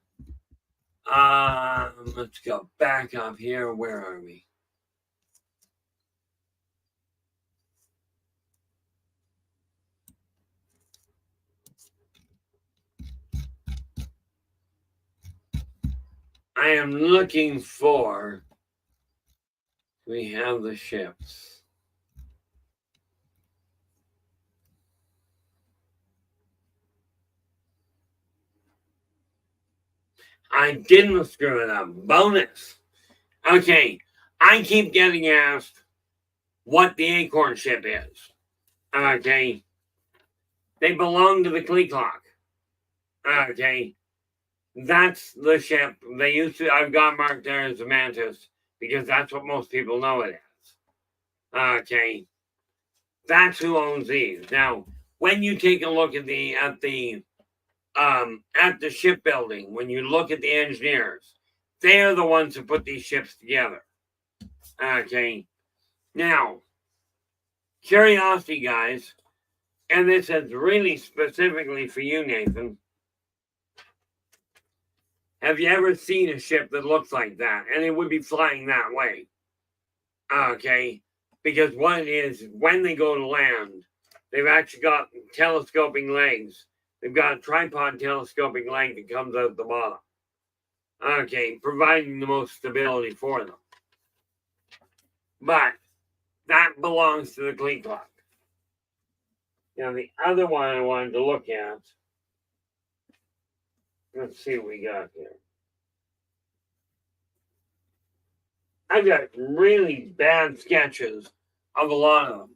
Let's go back up here. Where are we? I am looking for. We have the ships. I didn't screw it up. Bonus. Okay, I keep getting asked what the Acorn ship is. Okay, they belong to the Cleaclock. Okay, that's the ship they used to. I've got marked there as the Mantis because that's what most people know it as. Okay, that's who owns these. Now, when you take a look at the shipbuilding, when you look at the engineers, they're the ones who put these ships together. Okay, now, curiosity, guys, and this is really specifically for you, Nathan. Have you ever seen a ship that looks like that? And it would be flying that way. Okay. Because what it is, when they go to land, they've actually got telescoping legs. They've got a tripod telescoping leg that comes out the bottom. Okay, providing the most stability for them. But that belongs to the Cleat Clock. Now, the other one I wanted to look at, let's see what we got here. I've got really bad sketches of a lot of them.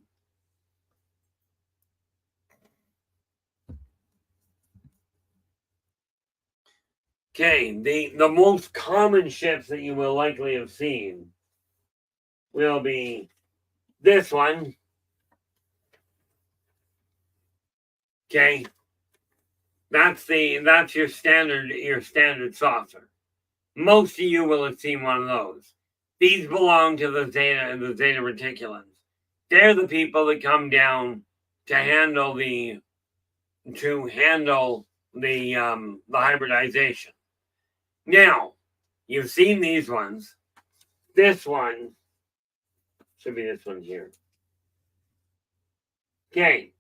Okay, the most common ships that you will likely have seen will be this one. Okay, that's your standard saucer. Most of you will have seen one of those. These belong to the Zeta Reticulans. They're the people that come down to handle the hybridization. Now, you've seen these ones. This one should be this one here. Okay.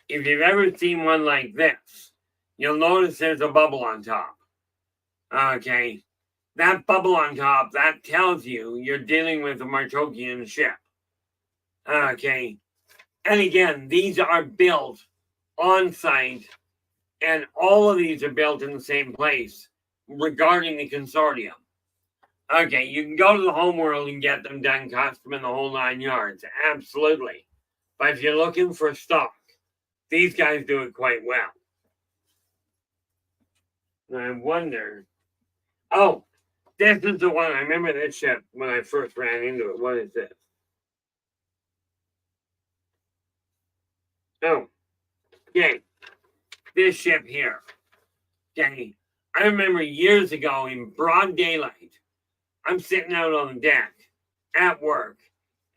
If you've ever seen one like this, you'll notice there's a bubble on top. Okay. That bubble on top, that tells you you're dealing with a Martokian ship. Okay. And again, these are built on site, and all of these are built in the same place regarding the consortium. Okay, you can go to the homeworld and get them done custom in the whole 9 yards. Absolutely. But if you're looking for stock, these guys do it quite well. And I wonder... Oh, this is the one. I remember this ship when I first ran into it. What is this? Oh, okay. This ship here. Okay. I remember years ago in broad daylight, I'm sitting out on the deck at work,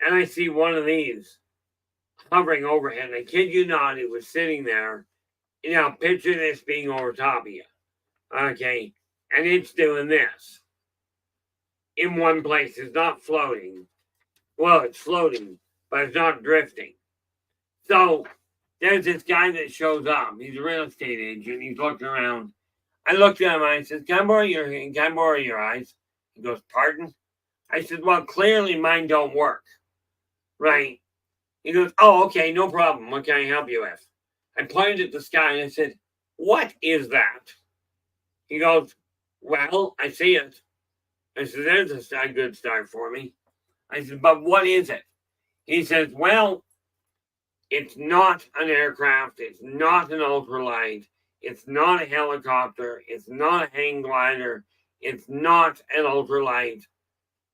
and I see one of these hovering overhead. I kid you not, it was sitting there. You know, picture this being over top of you. Okay. And it's doing this. In one place. It's not floating. Well, it's floating, but it's not drifting. So there's this guy that shows up. He's a real estate agent. He's looking around. I looked at him and I said, can I borrow your eyes? He goes, pardon? I said, well, clearly mine don't work. Right? He goes, oh, okay, no problem. What can I help you with? I pointed at the sky and I said, what is that? He goes, well, I see it. I said, there's a good start for me. I said, but what is it? He says, well, it's not an aircraft. It's not an ultralight. It's not a helicopter. It's not a hang glider. It's not an ultralight.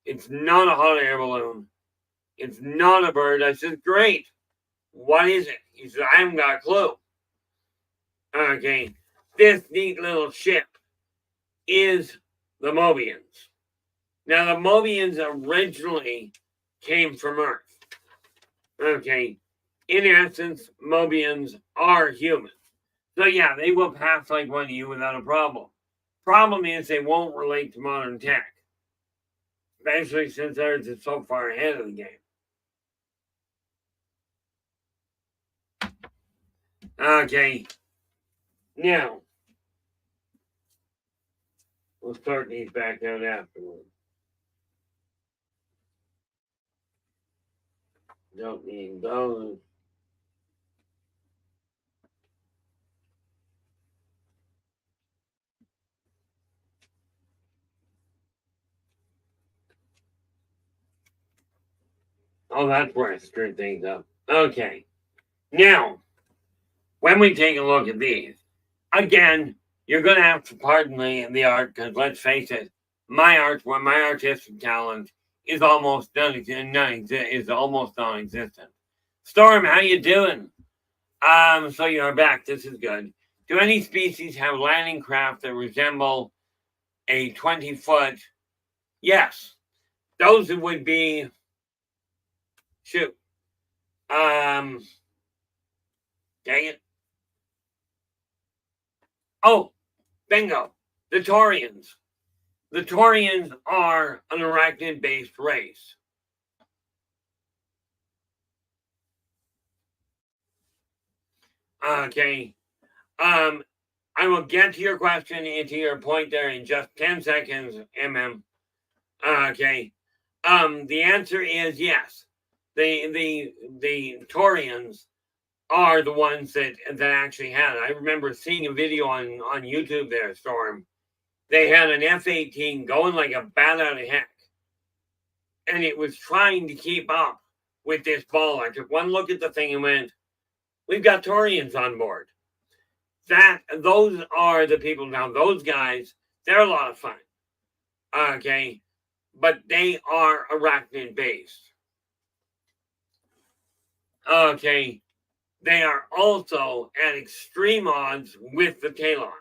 It's not a hot air balloon. It's not a bird. I said, great. What is it? He said, I haven't got a clue. Okay. This neat little ship is the Mobians. Now, the Mobians originally came from Earth. Okay. In essence, Mobians are humans. So, yeah, they will pass like one of you without a problem. Problem is they won't relate to modern tech. Especially since ours is so far ahead of the game. Okay. Now, we'll sort these back out afterwards. Don't need those. Oh, that's where I screwed things up. Okay. Now, when we take a look at these, again, you're going to have to pardon the art, because let's face it, my artistic talent is almost non-existent. Storm, how you doing? So you're back. This is good. Do any species have landing craft that resemble a 20-foot? Yes. Those would be... Shoot. Dang it. Oh, bingo. The Taurians. The Taurians are an arachnid-based race. Okay. I will get to your question and to your point there in just 10 seconds, Okay. The answer is yes. The Taurians are the ones that actually had it. I remember seeing a video on YouTube there, Storm. They had an F-18 going like a bat out of heck. And it was trying to keep up with this ball. I took one look at the thing and went, we've got Taurians on board. Those are the people. Now, those guys, they're a lot of fun. Okay. But they are arachnid based. Okay. They are also at extreme odds with the Talon.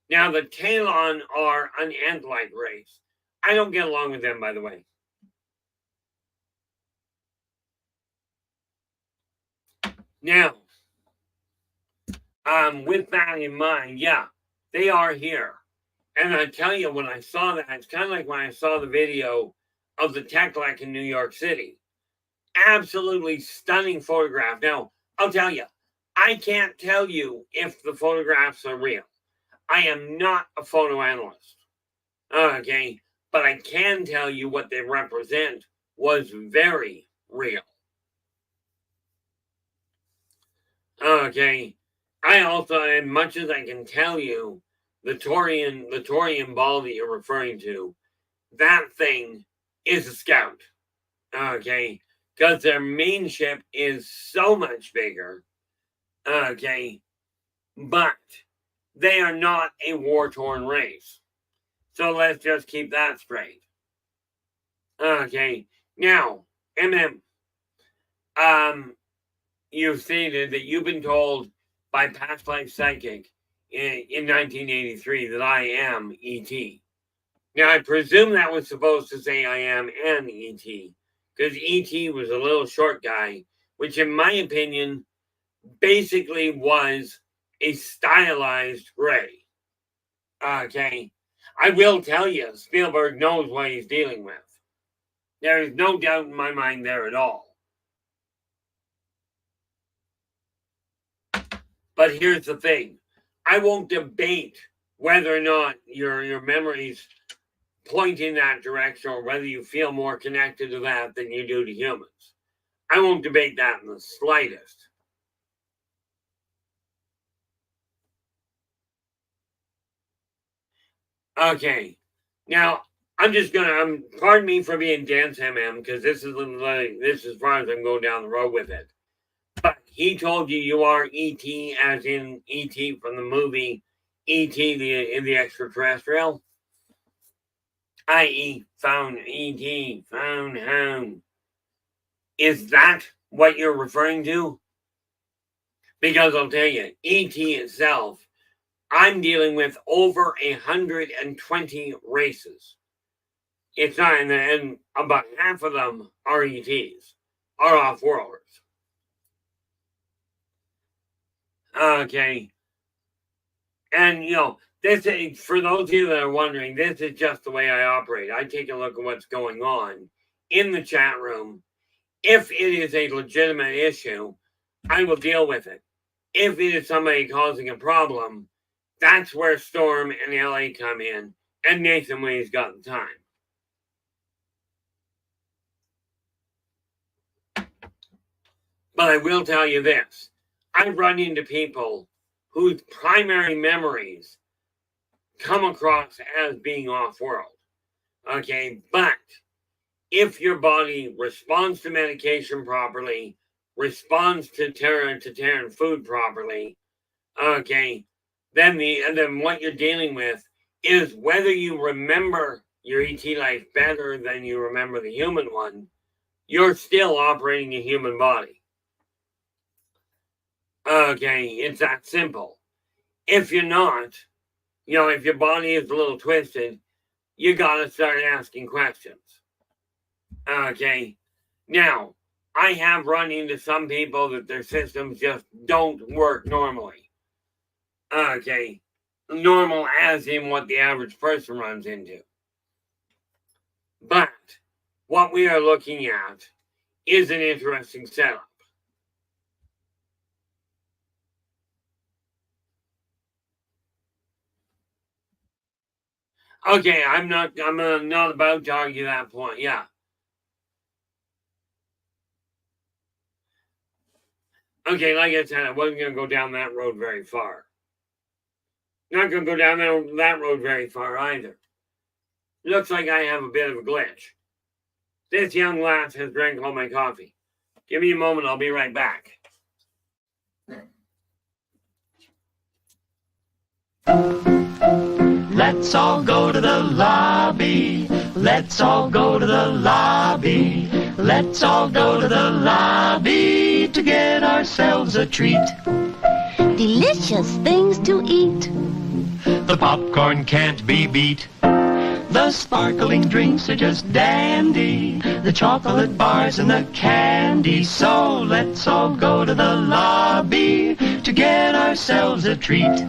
Now, the Talon are an ant-like race. I don't get along with them, by the way. Now, with that in mind, yeah, they are here. And I tell you, when I saw that, it's kind of like when I saw the video of the Tech-Lec in New York City. Absolutely stunning photograph. Now, I'll tell you, I can't tell you if the photographs are real. I am not a photo analyst. Okay, but I can tell you what they represent was very real. Okay, I also, as much as I can tell you, the Taurian ball that you're referring to, that thing is a scout. Okay, because their main ship is so much bigger. Okay, but they are not a war-torn race. So let's just keep that straight. Okay, now, you've stated that you've been told by past life psychic in 1983 that I am E.T. Now, I presume that was supposed to say I am an E.T. because E.T. was a little short guy, which in my opinion basically was a stylized gray. Okay, I will tell you, Spielberg knows what he's dealing with. There is no doubt in my mind there at all. But here's the thing. I won't debate whether or not your memories point in that direction or whether you feel more connected to that than you do to humans. I won't debate that in the slightest. Okay. Now, pardon me for being dense, because this is as far as I'm going down the road with it. But he told you you are E.T. as in E.T. from the movie E.T. the Extraterrestrial, i.e. found E.T. found home. Is that what you're referring to? Because I'll tell you, E.T. itself, I'm dealing with over 120 races. It's not, and about half of them are ETs, are off-worlders. Okay. And, this is, for those of you that are wondering, this is just the way I operate. I take a look at what's going on in the chat room. If it is a legitimate issue, I will deal with it. If it is somebody causing a problem, that's where Storm and LA come in, and Nathan Way's got the time. But I will tell you this. I've run into people whose primary memories come across as being off-world. Okay, but if your body responds to medication properly, responds to Terran food properly, okay, then what you're dealing with is whether you remember your ET life better than you remember the human one, you're still operating a human body. Okay, it's that simple. If you're not, if your body is a little twisted, you gotta start asking questions. Okay, now, I have run into some people that their systems just don't work normally. Okay, normal as in what the average person runs into. But what we are looking at is an interesting setup. Okay, I'm not about to argue that point. Yeah. Okay, like I said, I wasn't going to go down that road very far. Not going to go down that road very far either. Looks like I have a bit of a glitch. This young lass has drank all my coffee. Give me a moment, I'll be right back. Let's all go to the lobby. Let's all go to the lobby. Let's all go to the lobby to get ourselves a treat. Delicious things to eat. The popcorn can't be beat. The sparkling drinks are just dandy. The chocolate bars and the candy. So let's all go to the lobby to get ourselves a treat.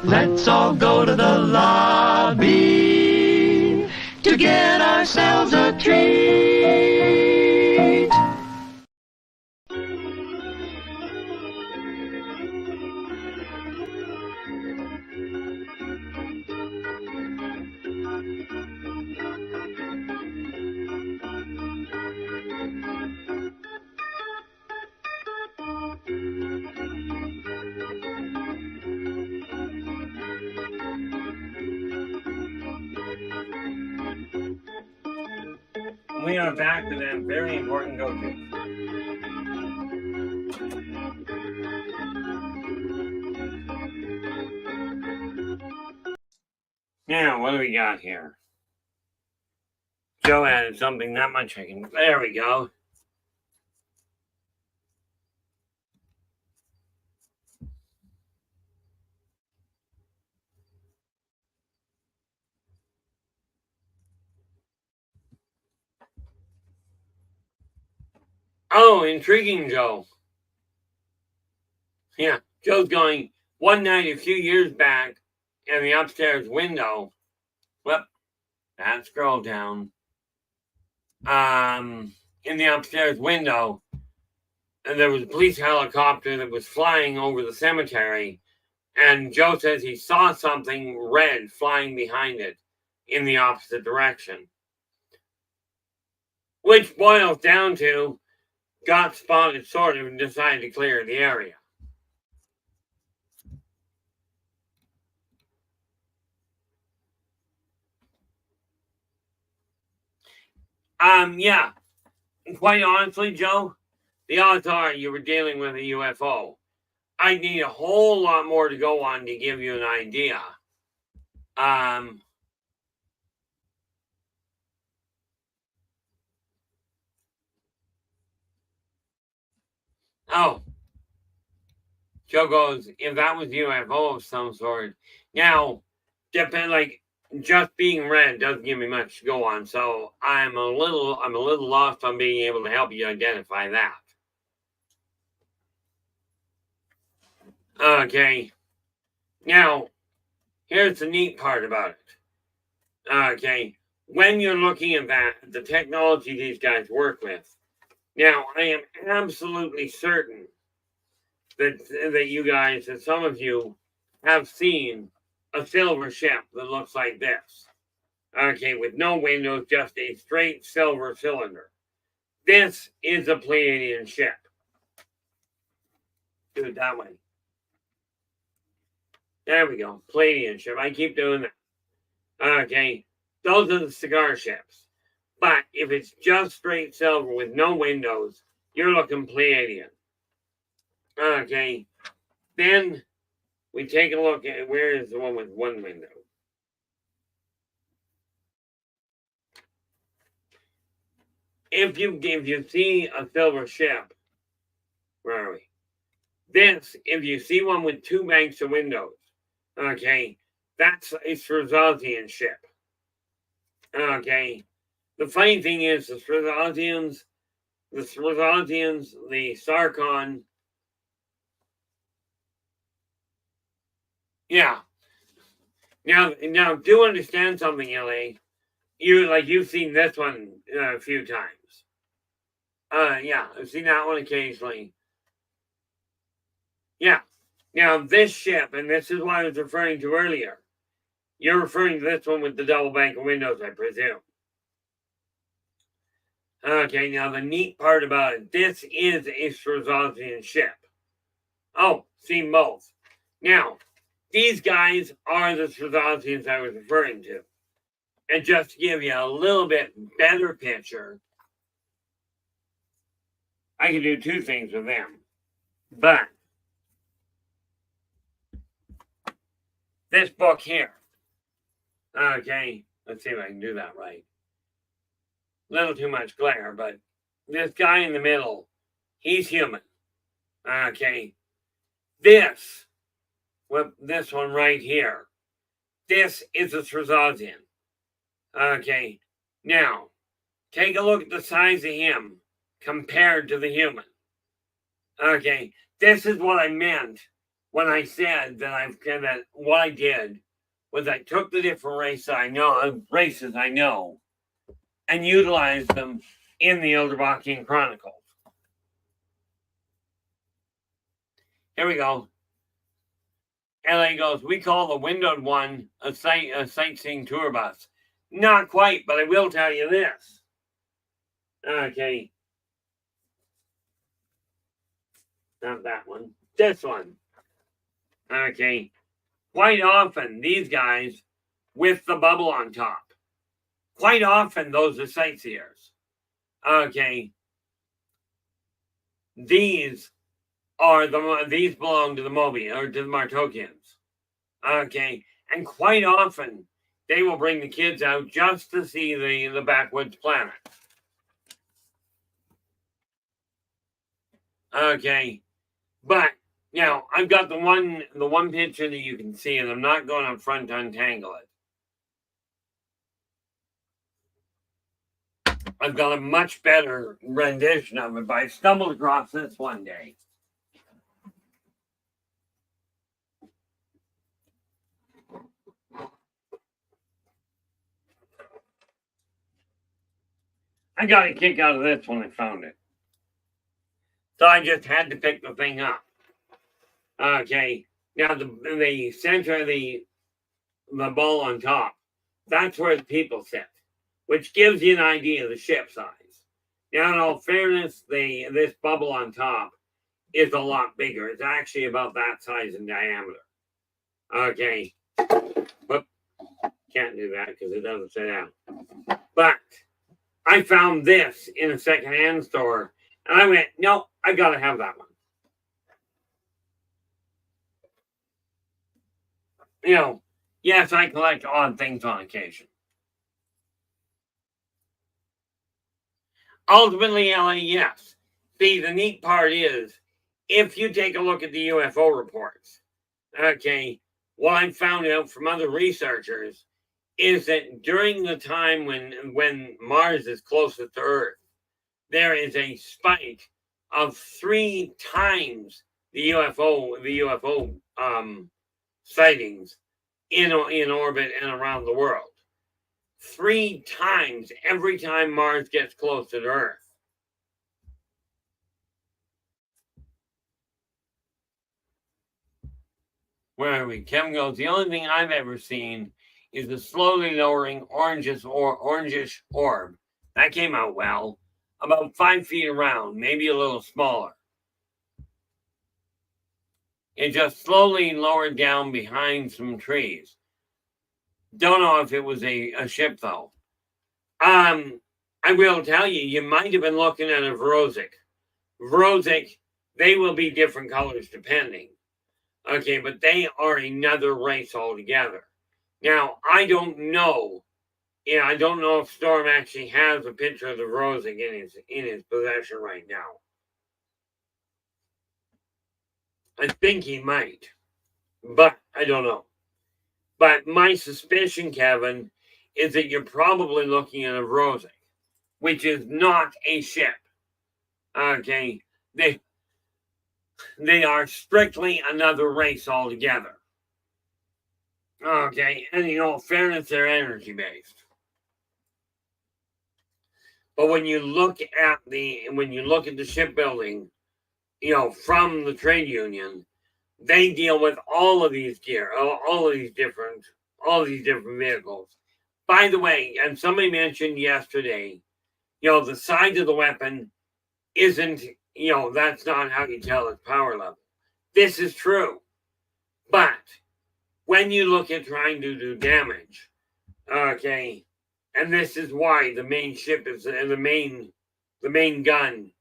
Let's all go to the lobby to get ourselves a treat. We are back to that very important go-to. Now, what do we got here? Joe added something that much I can. There we go. Oh, intriguing, Joe. Yeah, Joe's going, one night a few years back in the upstairs window. Well, that scroll down. In the upstairs window, and there was a police helicopter that was flying over the cemetery. And Joe says he saw something red flying behind it in the opposite direction. Which boils down to, got spotted sort of and decided to clear the area. Yeah. Quite honestly, Joe, the odds are you were dealing with a UFO. I need a whole lot more to go on to give you an idea. Oh. Joe goes, if that was UFO of some sort. Now, just being red doesn't give me much to go on, so I'm a little lost on being able to help you identify that. Okay. Now, here's the neat part about it. Okay. When you're looking at that, the technology these guys work with. Now, I am absolutely certain that you guys, that some of you have seen a silver ship that looks like this. Okay, with no windows, just a straight silver cylinder. This is a Pleiadian ship. Do it that way. There we go. Pleiadian ship. I keep doing that. Okay, those are the cigar ships. But if it's just straight silver with no windows, you're looking Pleiadian. Okay, then we take a look at where is the one with one window. If you see a silver ship, where are we? This, if you see one with two banks of windows, okay, that's a Srizalian ship. Okay, the funny thing is the Srizalians, the Sarkon, yeah, Now, do understand something, LA. You've seen this one a few times. Yeah, I've seen that one occasionally. Yeah. Now, this ship, and this is what I was referring to earlier. You're referring to this one with the double bank of windows, I presume. Okay, now the neat part about it, this is a Strazazian ship. Oh, seen both. Now, these guys are the Strazazians I was referring to. And just to give you a little bit better picture, I can do two things with them. But this book here, okay, let's see if I can do that right. Little too much glare, but this guy in the middle, he's human. Okay. This one right here, this is a Strazazian. Okay. Now, take a look at the size of him compared to the human. Okay. This is what I meant when I said that what I did was I took the different races I know, and utilized them in the Elderbachian Chronicles. Here we go. LA goes, we call the windowed one a sightseeing tour bus. Not quite, but I will tell you this. Okay. Not that one. This one. Okay. Quite often, these guys with the bubble on top. Quite often, those are sightseers. Okay. These belong to the Moby or to the Martokians. Okay. And quite often, they will bring the kids out just to see the backwoods planet. Okay. But now I've got the one picture that you can see, and I'm not going up front to untangle it. I've got a much better rendition of it, but I stumbled across this one day. I got a kick out of this when I found it. So I just had to pick the thing up. Okay. Now the center of the ball on top, that's where the people sit, which gives you an idea of the ship size. Now, in all fairness, this bubble on top is a lot bigger. It's actually about that size in diameter. Okay. But can't do that because it doesn't sit out. But I found this in a secondhand store, and I went, no, I got to have that one. You know, yes, I collect odd things on occasion. Ultimately, LA, yes. See, the neat part is, if you take a look at the UFO reports, okay, what I found out from other researchers is that during the time when Mars is closest to Earth, there is a spike of 3 times the UFO sightings in orbit and around the world. 3 times every time Mars gets close to Earth. Where are we? Kevin goes, the only thing I've ever seen is the slowly lowering orangish orb. That came out well. About 5 feet around, maybe a little smaller. It just slowly lowered down behind some trees. Don't know if it was a ship, though. I will tell you, you might have been looking at a Vorosik. Vorosik, they will be different colors depending. Okay, but they are another race altogether. Now, I don't know. Yeah, I don't know if Storm actually has a picture of the Vorosik in his possession right now. I think he might, but I don't know. But my suspicion, Kevin, is that you're probably looking at a Vorosik, which is not a ship. Okay, they are strictly another race altogether. Okay, and in all fairness, they're energy based. But when you look at the shipbuilding, from the trade union, they deal with all of these all of these different vehicles. By the way, and somebody mentioned yesterday, the size of the weapon isn't, that's not how you tell its power level. This is true. But when you look at trying to do damage, okay, and this is why the main ship is the main gun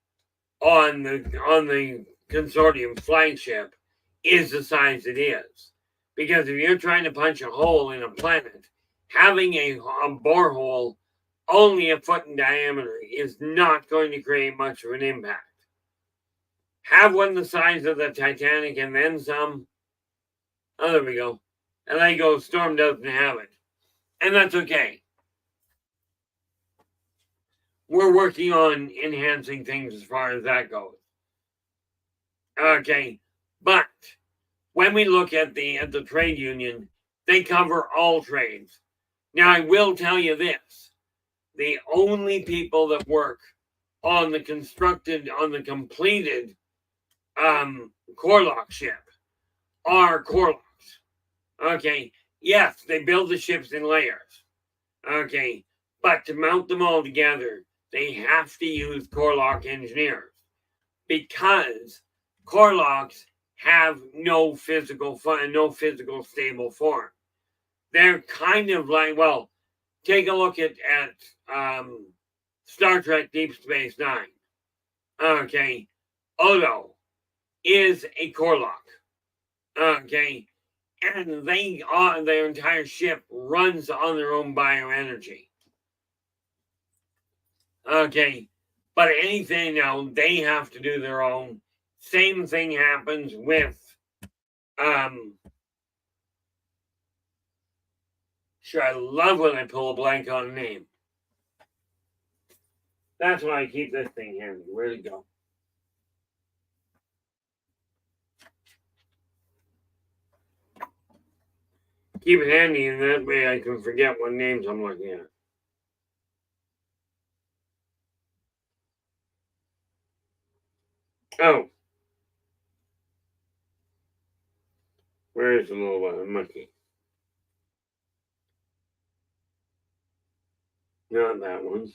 on the consortium flagship is the size it is. Because if you're trying to punch a hole in a planet, having a borehole only a foot in diameter is not going to create much of an impact. Have one the size of the Titanic and then some. Oh, there we go. And then go, Storm doesn't have it. And that's okay. We're working on enhancing things as far as that goes. Okay, but when we look at the trade union, they cover all trades. Now, I will tell you this. The only people that work on the completed Corlock ship are Corlocks. Okay, yes, they build the ships in layers. Okay, but to mount them all together, they have to use Corlock engineers because Corlocks have no physical stable form. They're kind of like, well, take a look at Star Trek Deep Space Nine. Okay, Odo is a Corlock. Okay, and their entire ship runs on their own bioenergy. Okay, but anything now, they have to do their own. Same thing happens with sure, I love when I pull a blank on a name. That's why I keep this thing handy. Where'd it go? Keep it handy, and that way I can forget what names I'm looking at. Oh. Where is the little monkey? Not that one.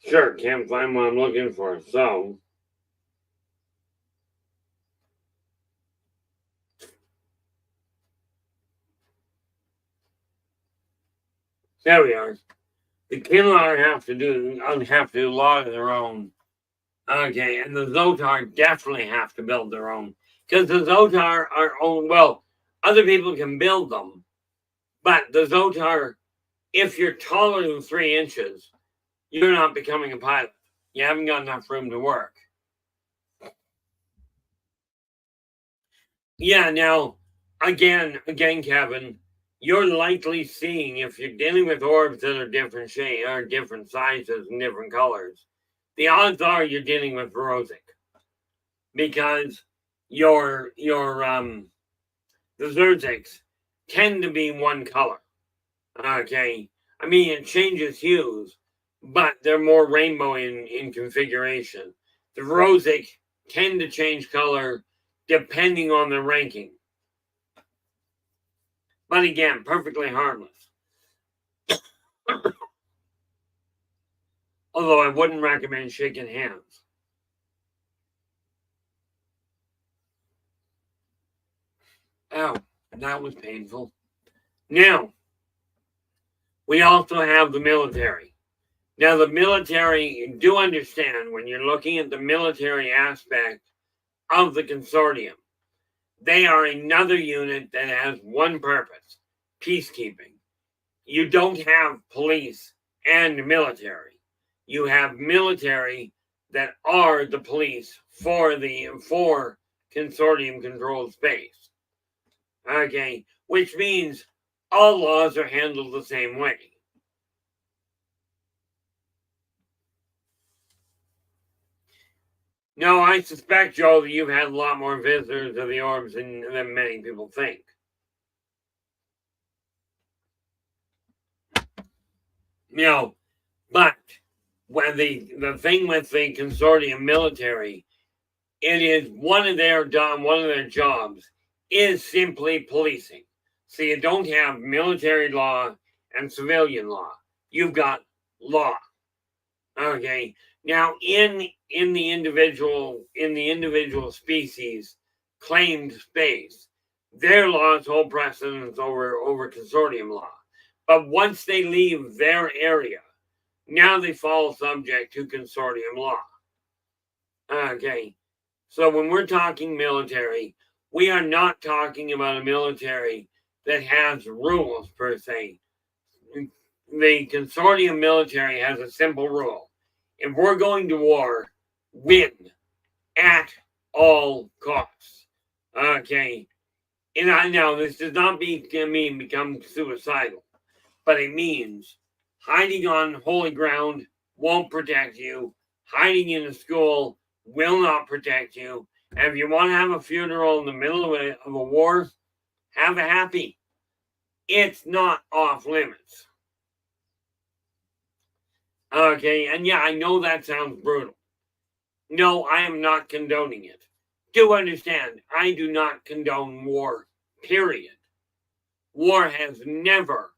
Sure, can't find what I'm looking for, so. There we are. The Kinlar have to do a lot of their own. Okay, and the Zotar definitely have to build their own. Because the Zotar are own, well, other people can build them, but the Zotar, if you're taller than 3 inches, you're not becoming a pilot. You haven't got enough room to work. Yeah, now, again, Kevin, you're likely seeing, if you're dealing with orbs that are different shapes, or different sizes and different colors, the odds are you're dealing with Vorosic. Because the Zerziks tend to be one color. Okay. I mean, it changes hues, but they're more rainbow in configuration. The Vorosic tend to change color depending on their ranking. But again, perfectly harmless. Although I wouldn't recommend shaking hands. Ow, that was painful. Now, we also have the military. Now, the military, do understand when you're looking at the military aspect of the consortium, they are another unit that has one purpose: peacekeeping. You don't have police and military. You have military that are the police for consortium controlled space. Okay, which means all laws are handled the same way. No, I suspect, Joe, that you've had a lot more visitors of the orbs than many people think. But when the thing with the consortium military, it is one of their jobs is simply policing. So you don't have military law and civilian law. You've got law. Okay. Now in the individual species claimed space, their laws hold precedence over consortium law. But once they leave their area, now they fall subject to consortium law. Okay. So when we're talking military, we are not talking about a military that has rules per se. The consortium military has a simple rule. If we're going to war, win at all costs. Okay. And I know this does not mean become suicidal, but it means hiding on holy ground won't protect you. Hiding in a school will not protect you. And if you want to have a funeral in the middle of a war, have a happy. It's not off limits. Okay, and yeah, I know that sounds brutal. No, I am not condoning it. Do understand, I do not condone war, period. War has never,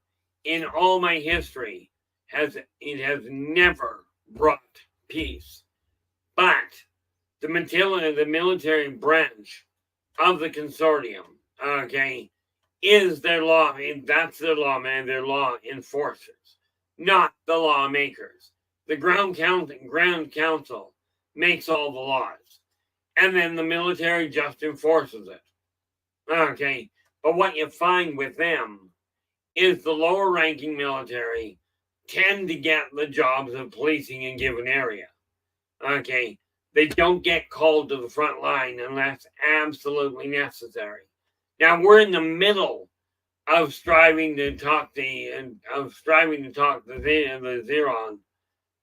in all my history, it has never brought peace. But the military branch of the consortium, okay, is their law. That's their law, man. Their law enforcers, not the lawmakers. The ground council makes all the laws, and then the military just enforces it. Okay, but what you find with them is the lower ranking military tend to get the jobs of policing in a given area. Okay, they don't get called to the front line unless absolutely necessary. Now we're in the middle of striving to talk the Xeron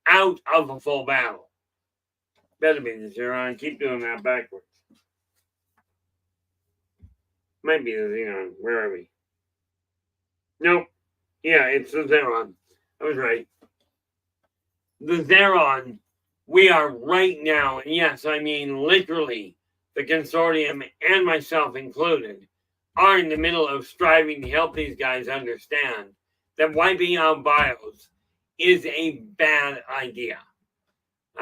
out of a full battle. Better be the Xeron. Keep doing that backwards. Might be the Xenon. Where are we? Nope. Yeah, it's the Xeron. I was right. The Xeron, we are right now, and yes, I mean literally, the consortium and myself included, are in the middle of striving to help these guys understand that wiping out bios is a bad idea.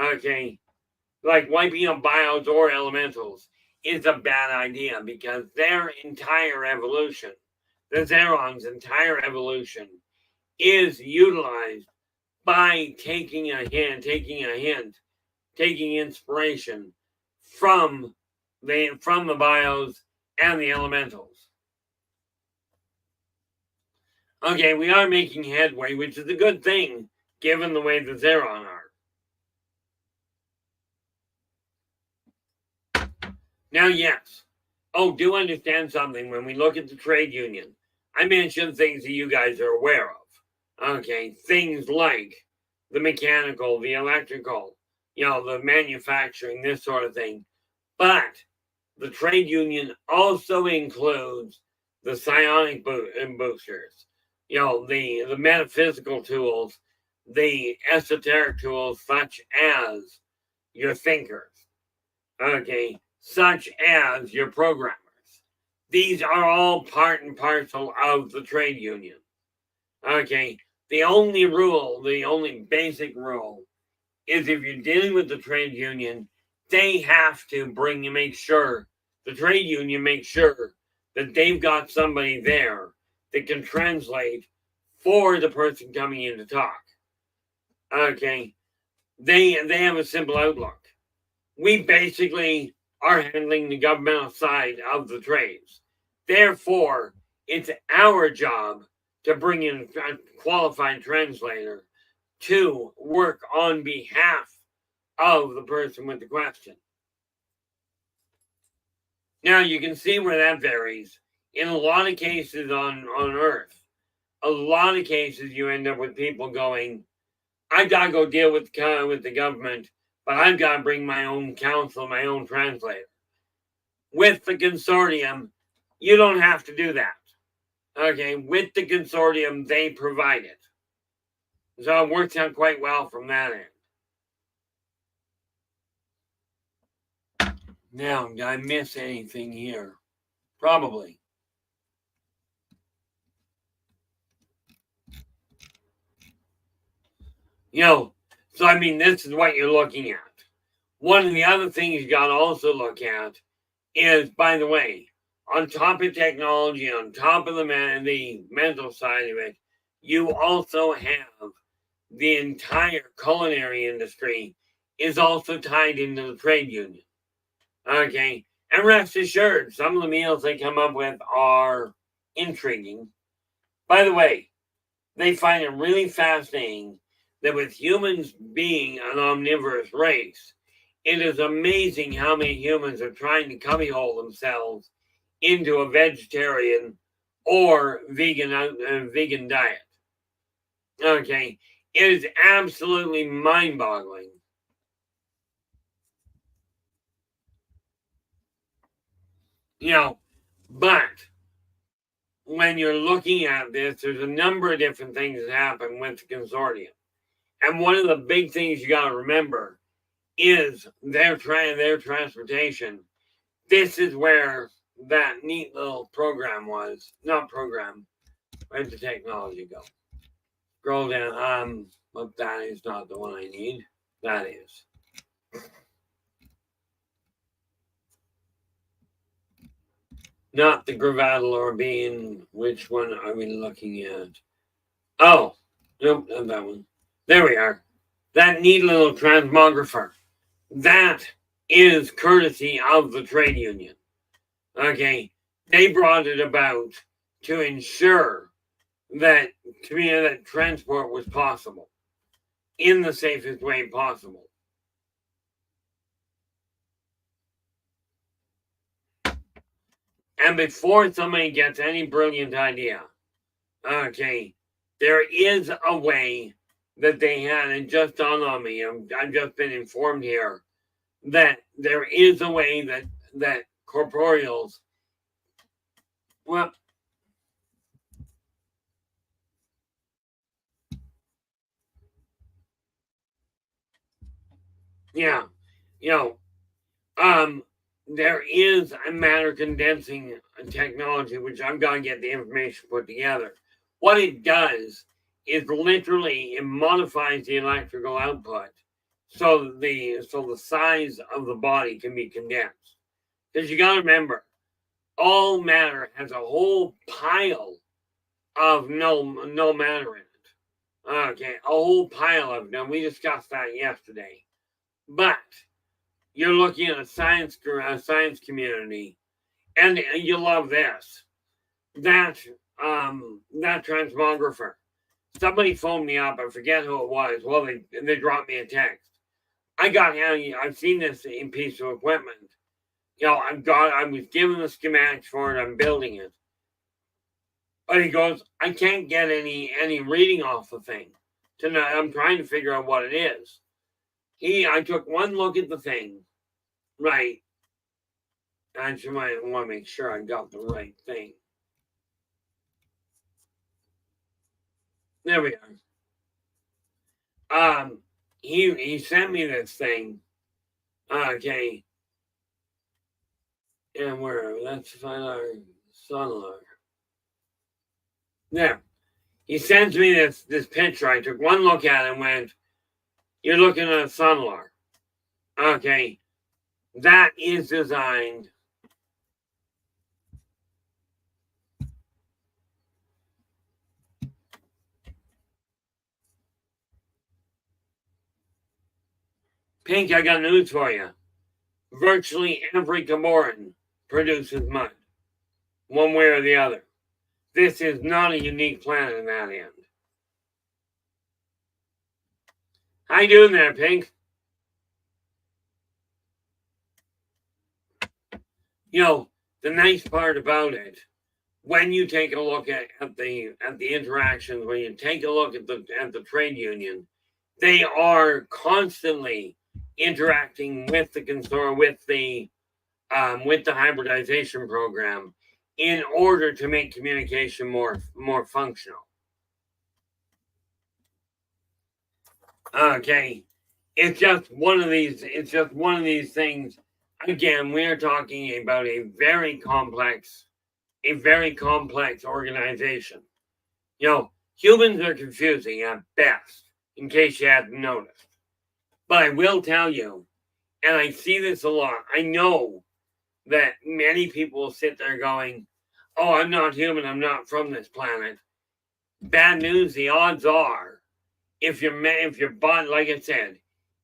Okay? Like wiping out bios or elementals is a bad idea because their entire evolution, the Xeron's entire evolution, is utilized by taking inspiration from the bios and the elementals. Okay, we are making headway, which is a good thing, given the way the Xeron are. Now, yes. Oh, do understand something. When we look at the trade union, I mentioned things that you guys are aware of. Okay, things like the mechanical, the electrical, the manufacturing, this sort of thing. But the trade union also includes the psionic boosters, the metaphysical tools, the esoteric tools, such as your thinkers, okay, such as your programmers. These are all part and parcel of the trade union. Okay, the only basic rule is if you're dealing with the trade union, they have to make sure that they've got somebody there that can translate for the person coming in to talk. Okay, they have a simple outlook. We basically are handling the governmental side of the trades. Therefore, it's our job to bring in a qualified translator to work on behalf of the person with the question. Now, you can see where that varies. In a lot of cases on Earth, a lot of cases you end up with people going, I gotta go deal with the government, but I've got to bring my own counsel, my own translator. With the consortium, you don't have to do that. Okay, with the consortium, they provide it. So it works out quite well from that end. Now, did I miss anything here? Probably. So I mean, this is what you're looking at. One of the other things you got to also look at is, by the way, on top of technology, on top of the mental side of it, you also have the entire culinary industry is also tied into the trade union. Okay, and rest assured, some of the meals they come up with are intriguing. By the way, they find it really fascinating that with humans being an omnivorous race, it is amazing how many humans are trying to cubbyhole themselves into a vegetarian or vegan diet. Okay, it is absolutely mind-boggling. But when you're looking at this, there's a number of different things that happen with the consortium. And one of the big things you got to remember is their transportation. This is where that neat little program was. Not program. Where'd the technology go? Scroll down. But that is not the one I need. That is. Not the Gravatal or bean. Which one are we looking at? Oh, nope, not that one. There we are. That neat little transmographer. That is courtesy of the trade union. Okay, they brought it about to ensure that that transport was possible in the safest way possible. And before somebody gets any brilliant idea, okay, there is a way that they had, and just dawned on me, I've just been informed here, that there is a way that corporeals, well, yeah, there is a matter condensing technology, which I've got to get the information put together. What it does is literally it modifies the electrical output so the size of the body can be condensed. Because you got to remember, all matter has a whole pile of no matter in it. Okay, a whole pile of them. We discussed that yesterday. But you're looking at a science community, and you love this. That transmographer. Somebody phoned me up. I forget who it was. Well, they dropped me a text. I've seen this piece of equipment. I was given the schematics for it. I'm building it. But he goes, I can't get any reading off the thing. Tonight, I'm trying to figure out what it is. I took one look at the thing, right? I just might want to make sure I got the right thing. There we are. He sent me this thing. Okay. And let's find our sonar. There. He sends me this picture. I took one look at it and went, you're looking at a sonar. Okay. That is designed Pink, I got news for you. Virtually every Gamoran produces mud, one way or the other. This is not a unique planet in that end. How you doing there, Pink? The nice part about it, when you take a look at the interactions, when you take a look at the trade union, they are constantly interacting with the hybridization program in order to make communication more functional. Okay, it's just one of these things. Again, we are talking about a very complex organization. You know, humans are confusing at best, in case you hadn't noticed. But I will tell you, and I see this a lot, I know that many people will sit there going, oh, I'm not human, I'm not from this planet. Bad news, the odds are, if your body, like I said,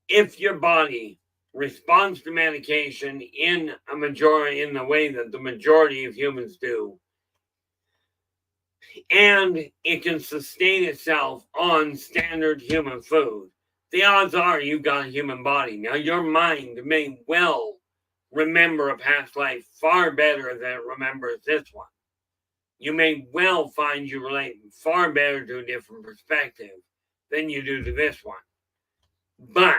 if your body responds to medication in the way that the majority of humans do, and it can sustain itself on standard human food, the odds are you've got a human body. Now, your mind may well remember a past life far better than it remembers this one. You may well find you relate far better to a different perspective than you do to this one. But,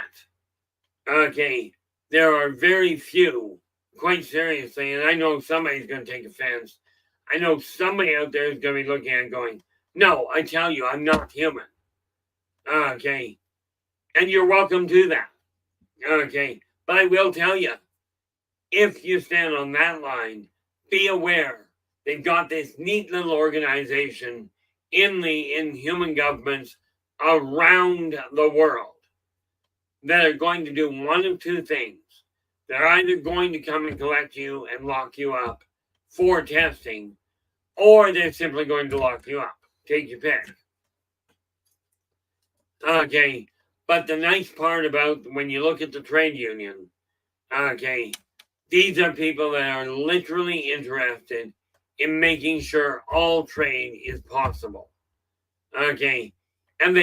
okay, there are very few, quite seriously, and I know somebody's going to take offense. I know somebody out there is going to be looking at it going, no, I tell you, I'm not human. Okay. And you're welcome to that. Okay. But I will tell you, if you stand on that line, be aware they've got this neat little organization in human governments around the world that are going to do one of two things. They're either going to come and collect you and lock you up for testing, or they're simply going to lock you up. Take your pick. Okay, but the nice part about when you look at the trade union, okay, these are people that are literally interested in making sure all trade is possible. Okay, and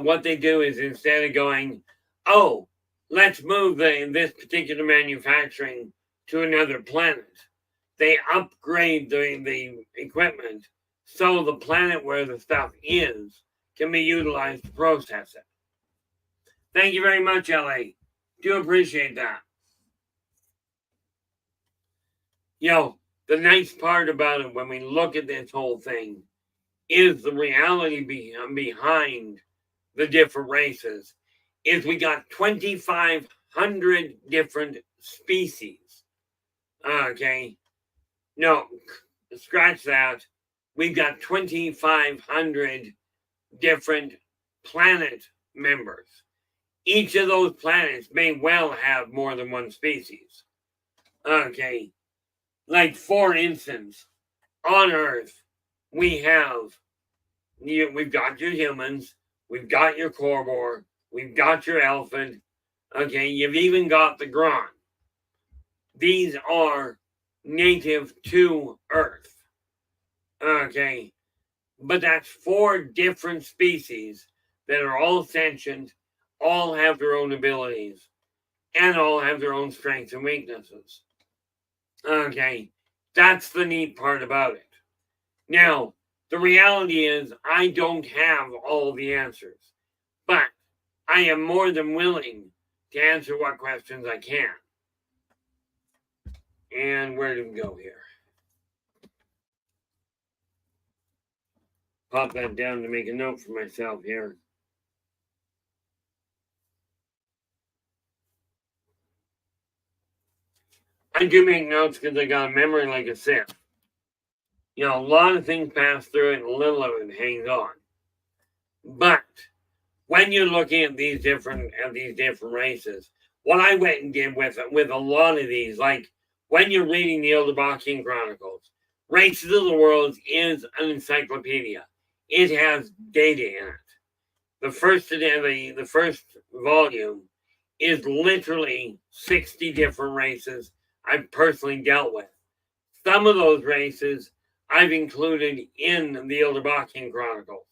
what they do is instead of going, oh, let's move this particular manufacturing to another planet, they upgrade the equipment so the planet where the stuff is can be utilized to process it. Thank you very much, LA. Do appreciate that. You know, the nice part about it when we look at this whole thing is the reality behind the different races is we got 2,500 different species. Okay. No, scratch that. We've got 2,500 different planet members. Each of those planets may well have more than one species. Okay. Like, for instance, on Earth, we've got your humans, we've got your Corvor, we've got your Elephant, okay, you've even got the Gron. These are native to Earth, okay, but that's 4 different species that are all sentient, all have their own abilities, and all have their own strengths and weaknesses. Okay, that's the neat part about it. Now, the reality is I don't have all the answers, but I am more than willing to answer what questions I can. And where do we go here? Pop that down to make a note for myself here. I do make notes because I got a memory like a sieve. You know, a lot of things pass through it and a little of it hangs on. But when you're looking at these different races, what I went and did with a lot of these, like when you're reading the Elderbachian Chronicles, Races of the World is an encyclopedia. It has data in it. The first volume is literally 60 different races I've personally dealt with. Some of those races I've included in the Elderbachian Chronicles,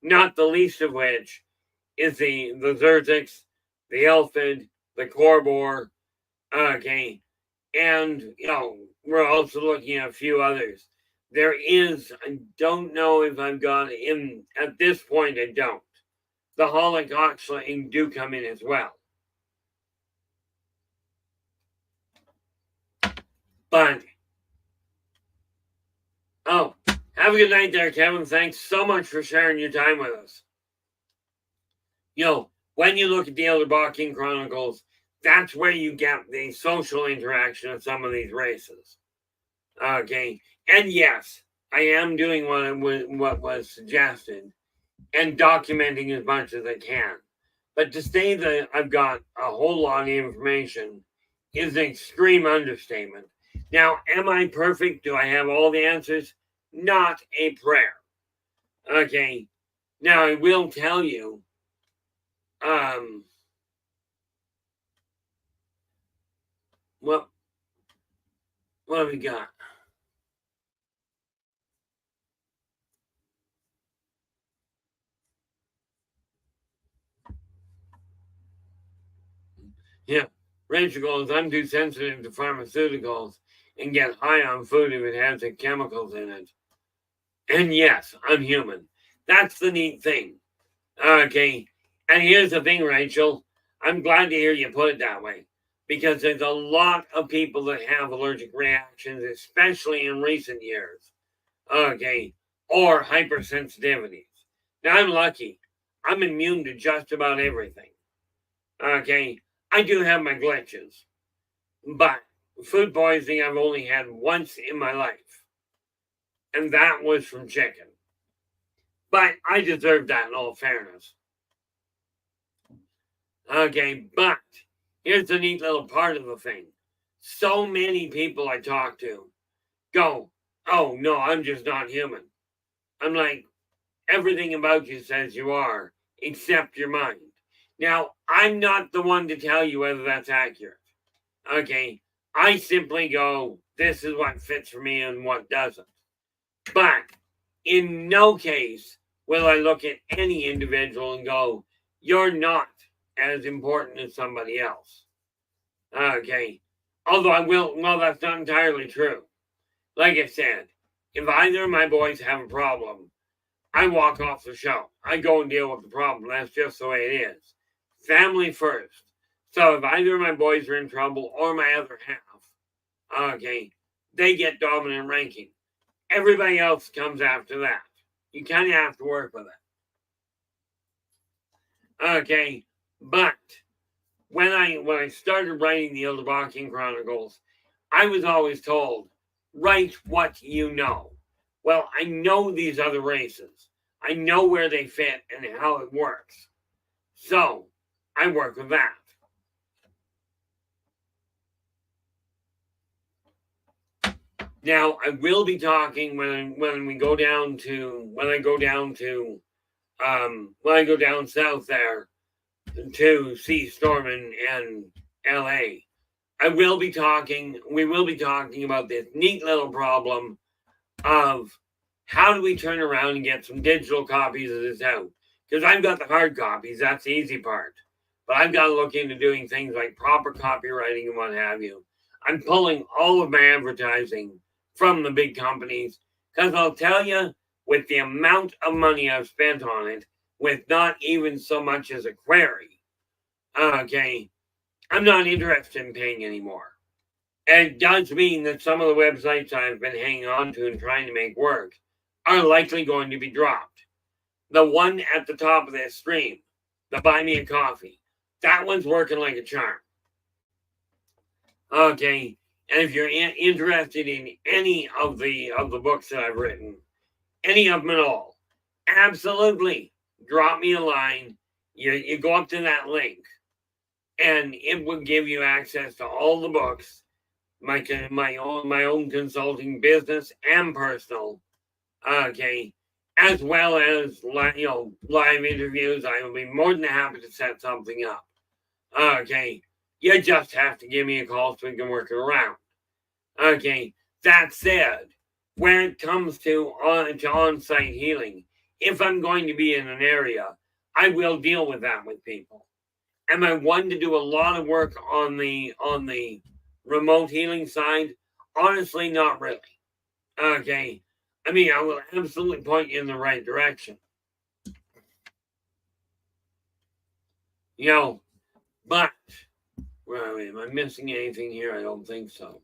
not the least of which is the Zertics, the Elfid, the Corvor, okay, and, you know, we're also looking at a few others. There is, I don't know if I've got in, at this point I don't. The Holocaust do come in as well. But, oh, have a good night there, Kevin. Thanks so much for sharing your time with us. You know, when you look at the Elder Barking Chronicles, that's where you get the social interaction of some of these races. Okay, and yes, I am doing what was suggested and documenting as much as I can. But to say that I've got a whole lot of information is an extreme understatement. Now, am I perfect? Do I have all the answers? Not a prayer. Okay, now I will tell you, what have we got? Yeah, Rachel goes, I'm too sensitive to pharmaceuticals and get high on food if it has the chemicals in it. And yes, I'm human. That's the neat thing. Okay, and here's the thing, Rachel. I'm glad to hear you put it that way, because there's a lot of people that have allergic reactions, especially in recent years. Okay, or hypersensitivities. Now, I'm lucky. I'm immune to just about everything. Okay, I do have my glitches, but food poisoning I've only had once in my life, and that was from chicken. But I deserve that in all fairness. Okay, but here's the neat little part of the thing. So many people I talk to go, oh no, I'm just not human. I'm like, everything about you says you are, except your mind. Now, I'm not the one to tell you whether that's accurate. Okay, I simply go, this is what fits for me and what doesn't. But in no case will I look at any individual and go, you're not as important as somebody else. Okay, although I will, well, that's not entirely true. Like I said, if either of my boys have a problem, I walk off the show. I go and deal with the problem. That's just the way it is. Family first. So if either of my boys are in trouble or my other half, okay, they get dominant ranking. Everybody else comes after that. You kind of have to work with it. Okay, but when I started writing the Elder Barking Chronicles, I was always told, write what you know. Well, I know these other races. I know where they fit and how it works. So, I work with that. Now, I will be talking when I go down south there to see Storm and LA. We will be talking about this neat little problem of how do we turn around and get some digital copies of this out? Because I've got the hard copies, that's the easy part. But I've got to look into doing things like proper copywriting and what have you. I'm pulling all of my advertising from the big companies, because I'll tell you, with the amount of money I've spent on it, with not even so much as a query, okay, I'm not interested in paying anymore. And it does mean that some of the websites I've been hanging on to and trying to make work are likely going to be dropped. The one at the top of this stream, the Buy Me a Coffee, that one's working like a charm. Okay, and if you're interested in any of the books that I've written, any of them at all, absolutely drop me a line. You go up to that link, and it will give you access to all the books, my own consulting, business and personal. Okay, as well as live interviews. I will be more than happy to set something up. Okay, you just have to give me a call so we can work it around. Okay, that said, when it comes to on-site healing, if I'm going to be in an area, I will deal with that with people. Am I one to do a lot of work on the remote healing side? Honestly, not really. Okay, I mean, I will absolutely point you in the right direction. You know, but, well, am I missing anything here? I don't think so.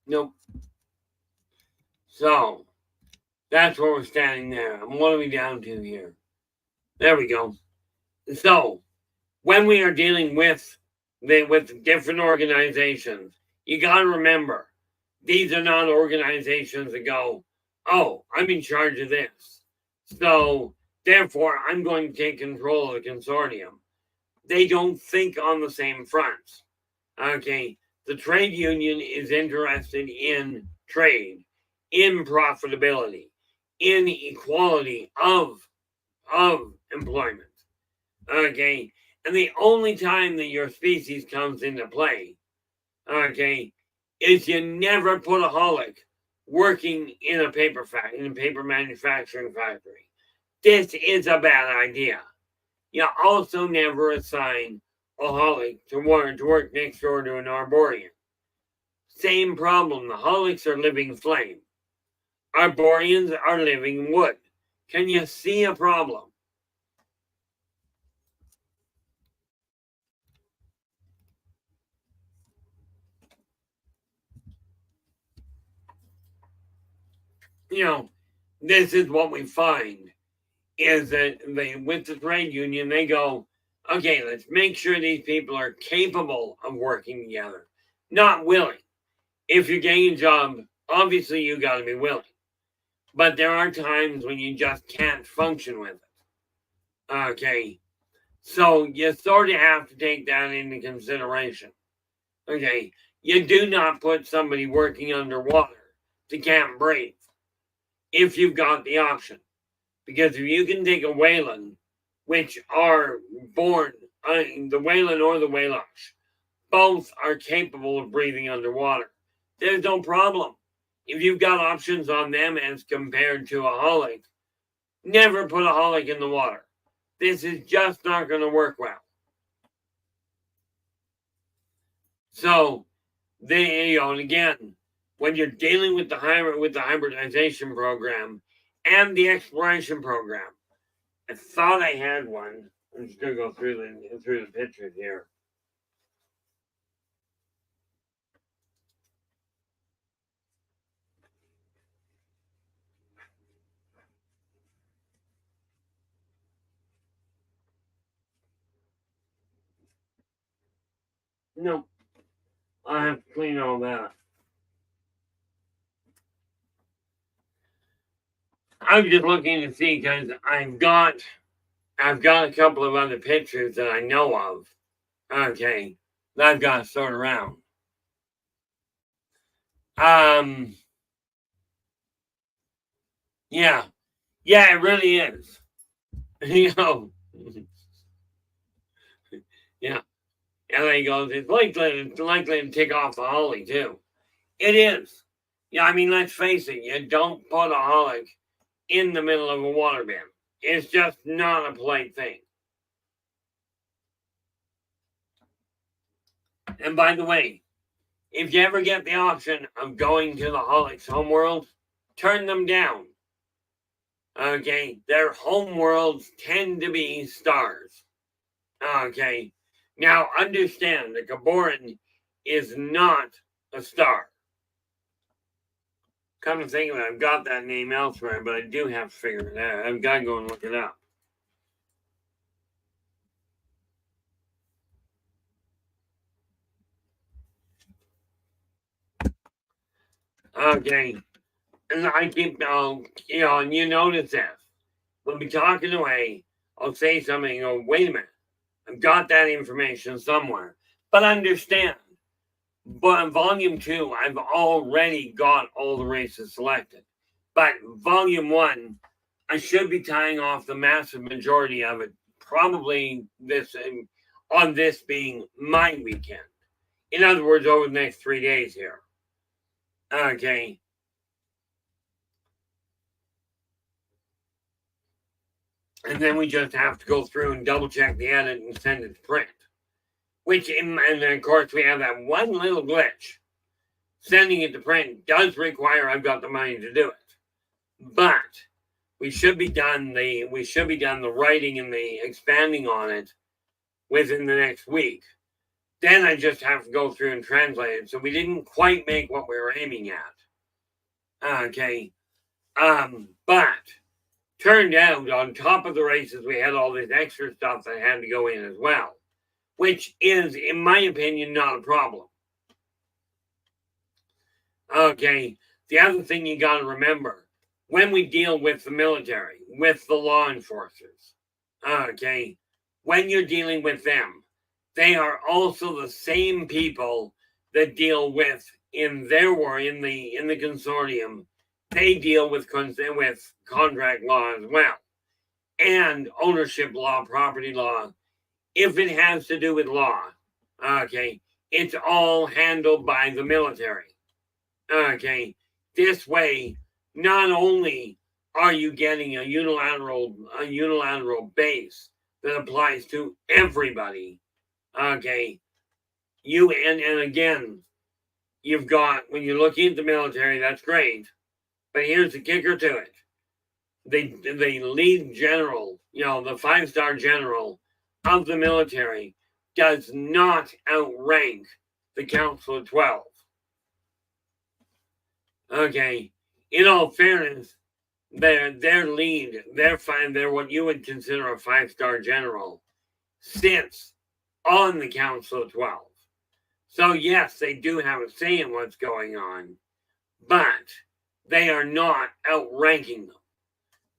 Nope. So, that's where we're standing there. And what are we down to here? There we go. So, when we are dealing with different organizations, you got to remember, these are not organizations that go, oh, I'm in charge of this, so therefore I'm going to take control of the consortium. They don't think on the same fronts. Okay, the trade union is interested in trade, in profitability, in equality of employment. Okay, and the only time that your species comes into play, okay, is you never put a holic working in a paper manufacturing factory. This is a bad idea. You also never assign a holic to work next door to an arborean. Same problem. The holics are living flame. Arboreans are living wood. Can you see a problem? You know, this is what we find, is that with the trade union, they go, okay, let's make sure these people are capable of working together, not willing. If you're getting a job, obviously you got to be willing. But there are times when you just can't function with it. Okay, so you sort of have to take that into consideration. Okay, you do not put somebody working underwater that can't breathe if you've got the option. Because if you can take a whaling, which are born, the whaling or the whaleosh, both are capable of breathing underwater. There's no problem. If you've got options on them as compared to a holic, never put a holic in the water. This is just not going to work well. So, and again, when you're dealing with the hybridization program and the exploration program, I thought I had one. I'm just going to go through the pictures here. Nope. I have to clean all that. I'm just looking to see because I've got a couple of other pictures that I know of. Okay, that I've got to sort around. Yeah, it really is. You know, yeah. And then he goes, it's likely to take off the holly too. It is. Yeah, I mean, let's face it. You don't put a holic in the middle of a water bin. It's just not a polite thing. And by the way, if you ever get the option of going to the holic's homeworld, turn them down. Okay, their homeworlds tend to be stars. Okay, now understand that Gaboran is not a star. Come to think of it, I've got that name elsewhere, but I do have to figure it out. I've got to go and look it up. Okay, and I keep, and you notice this. We'll be talking away, I'll say something and go, wait a minute, I've got that information somewhere. But understand, but in volume 2, I've already got all the races selected. But volume 1, I should be tying off the massive majority of it, probably on this being my weekend. In other words, over the next 3 days here. Okay. And then we just have to go through and double check the edit and send it to print. And then of course we have that one little glitch. sending it to print does require I've got the money to do it. But we should be done the writing and the expanding on it within the next week. Then I just have to go through and translate it. So we didn't quite make what we were aiming at. Okay. But turned out on top of the races, we had all this extra stuff that had to go in as well, which is, in my opinion, not a problem. Okay. The other thing you got to remember, when we deal with the military, with the law enforcers, okay, when you're dealing with them, they are also the same people that deal with in their war in the consortium. They deal with contract law as well, and ownership law, property law. If it has to do with law, okay, it's all handled by the military. Okay, this way, not only are you getting a unilateral base that applies to everybody. Okay, and again, you've got, when you're looking at the military, that's great, but here's the kicker to it: the lead general, the 5-star general of the military, does not outrank the Council of 12. Okay, in all fairness, their lead, they're what you would consider a 5-star general, sits on the Council of 12. So yes, they do have a say in what's going on, but they are not outranking them.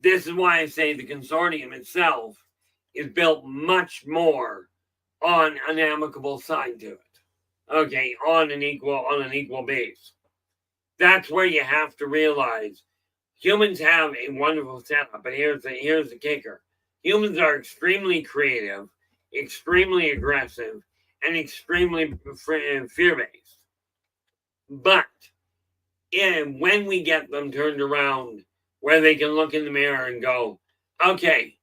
This is why I say the consortium itself is built much more on an amicable side to it. Okay, on an equal base. That's where you have to realize humans have a wonderful setup, but here's the kicker: humans are extremely creative, extremely aggressive, and extremely fear-based. But when we get them turned around where they can look in the mirror and go, okay,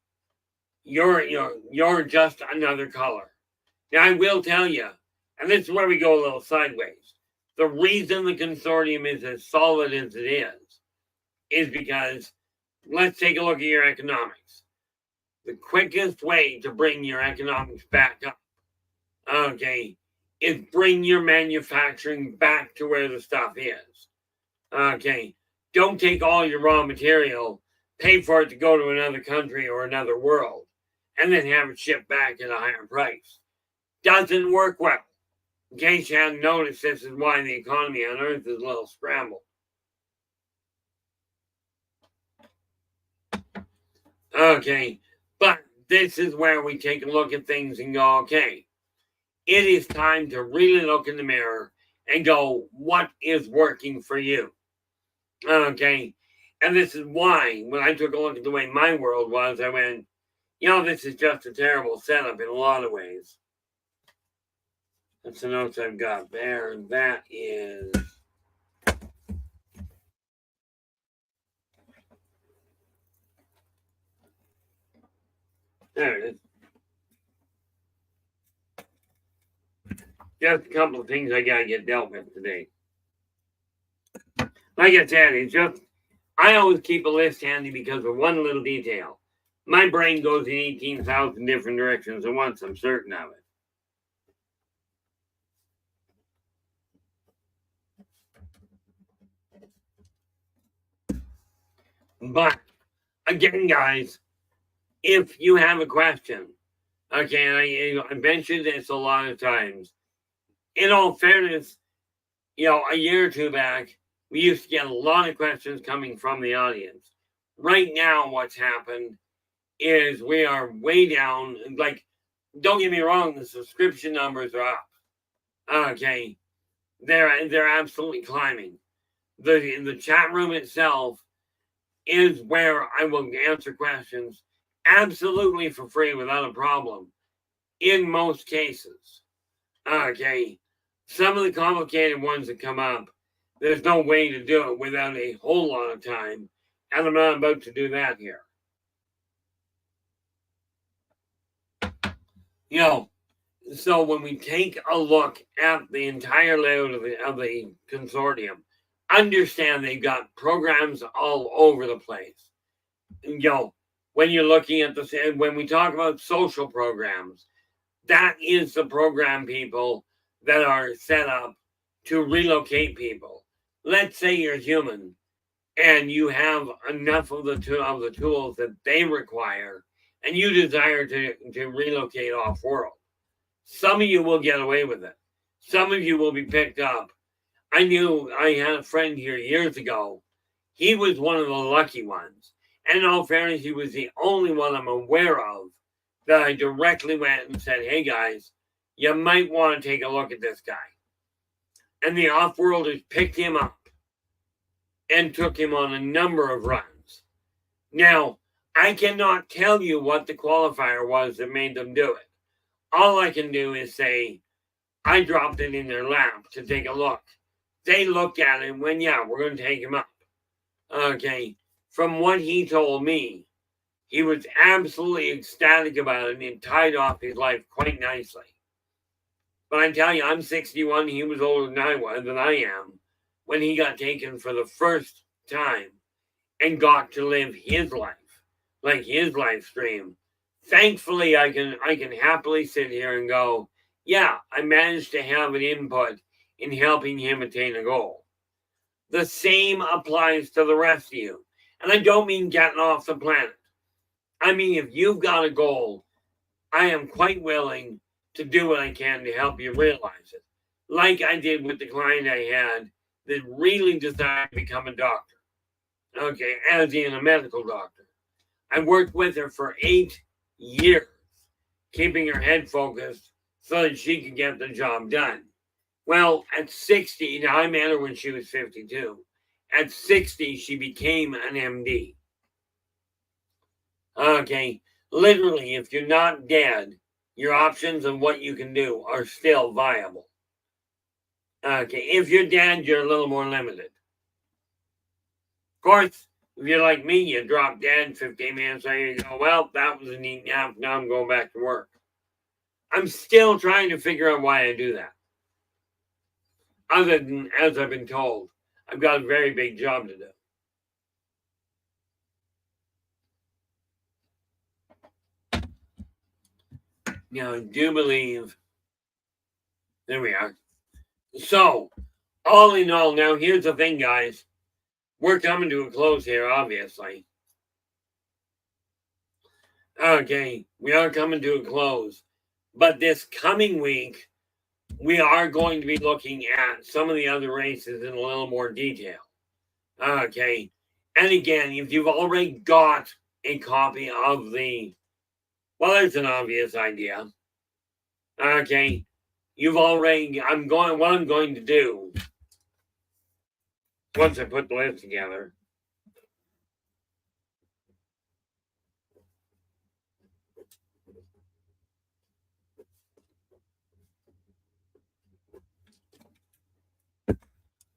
you're just another color. Now, I will tell you, and this is where we go a little sideways, the reason the consortium is as solid as it is because, let's take a look at your economics. The quickest way to bring your economics back up, okay, is bring your manufacturing back to where the stuff is. Okay, don't take all your raw material, pay for it to go to another country or another world, and then have it shipped back at a higher price. Doesn't work well. In case you hadn't noticed, this is why the economy on Earth is a little scrambled. Okay, but this is where we take a look at things and go, okay, it is time to really look in the mirror and go, what is working for you? Okay, and this is why, when I took a look at the way my world was, I went, this is just a terrible setup in a lot of ways. That's the notes I've got there. That is... There it is. Just a couple of things I gotta get dealt with today. Like I said, it's just, I always keep a list handy because of one little detail. My brain goes in 18,000 different directions at once, I'm certain of it. But, again, guys, if you have a question, okay, I mentioned this a lot of times. In all fairness, a year or two back, we used to get a lot of questions coming from the audience. Right now, what's happened is we are way down. Like, don't get me wrong, the subscription numbers are up. Okay, they're absolutely climbing. The chat room itself is where I will answer questions absolutely for free without a problem in most cases. Okay, some of the complicated ones that come up, there's no way to do it without a whole lot of time, and I'm not about to do that here. So when we take a look at the entire layout of the consortium, understand they've got programs all over the place. You know, when you're looking at when we talk about social programs, that is the program people that are set up to relocate people. Let's say you're human and you have enough of the tools that they require, and you desire to relocate off world. Some of you will get away with it. Some of you will be picked up. I had a friend here years ago. He was one of the lucky ones. And in all fairness, he was the only one I'm aware of that I directly went and said, hey guys, you might want to take a look at this guy. And the off-worlders picked him up and took him on a number of runs. Now, I cannot tell you what the qualifier was that made them do it. All I can do is say, I dropped it in their lap to take a look. They looked at it and went, yeah, we're going to take him up. Okay. From what he told me, he was absolutely ecstatic about it and tied off his life quite nicely. But I tell you, I'm 61. He was older than I am when he got taken for the first time and got to live his life, like his life stream. Thankfully, I can happily sit here and go, yeah, I managed to have an input in helping him attain a goal. The same applies to the rest of you. And I don't mean getting off the planet. I mean, if you've got a goal, I am quite willing to do what I can to help you realize it. Like I did with the client I had that really desired to become a doctor. Okay, as in a medical doctor. I worked with her for 8 years, keeping her head focused so that she could get the job done. Well, at 60, now I met her when she was 52. At 60, she became an MD. Okay, literally, if you're not dead, your options and what you can do are still viable. Okay, if you're dead, you're a little more limited. Of course, if you're like me, you drop dead 15 minutes later, you go, well, that was a neat nap, now I'm going back to work. I'm still trying to figure out why I do that. Other than, as I've been told, I've got a very big job to do. Now, I do believe, there we are. So, all in all, now here's the thing, guys. We're coming to a close here, obviously. Okay, we are coming to a close. But this coming week, we are going to be looking at some of the other races in a little more detail. Okay, and again, if you've already got a copy of well, there's an obvious idea. Okay, what I'm going to do, once I put the list together,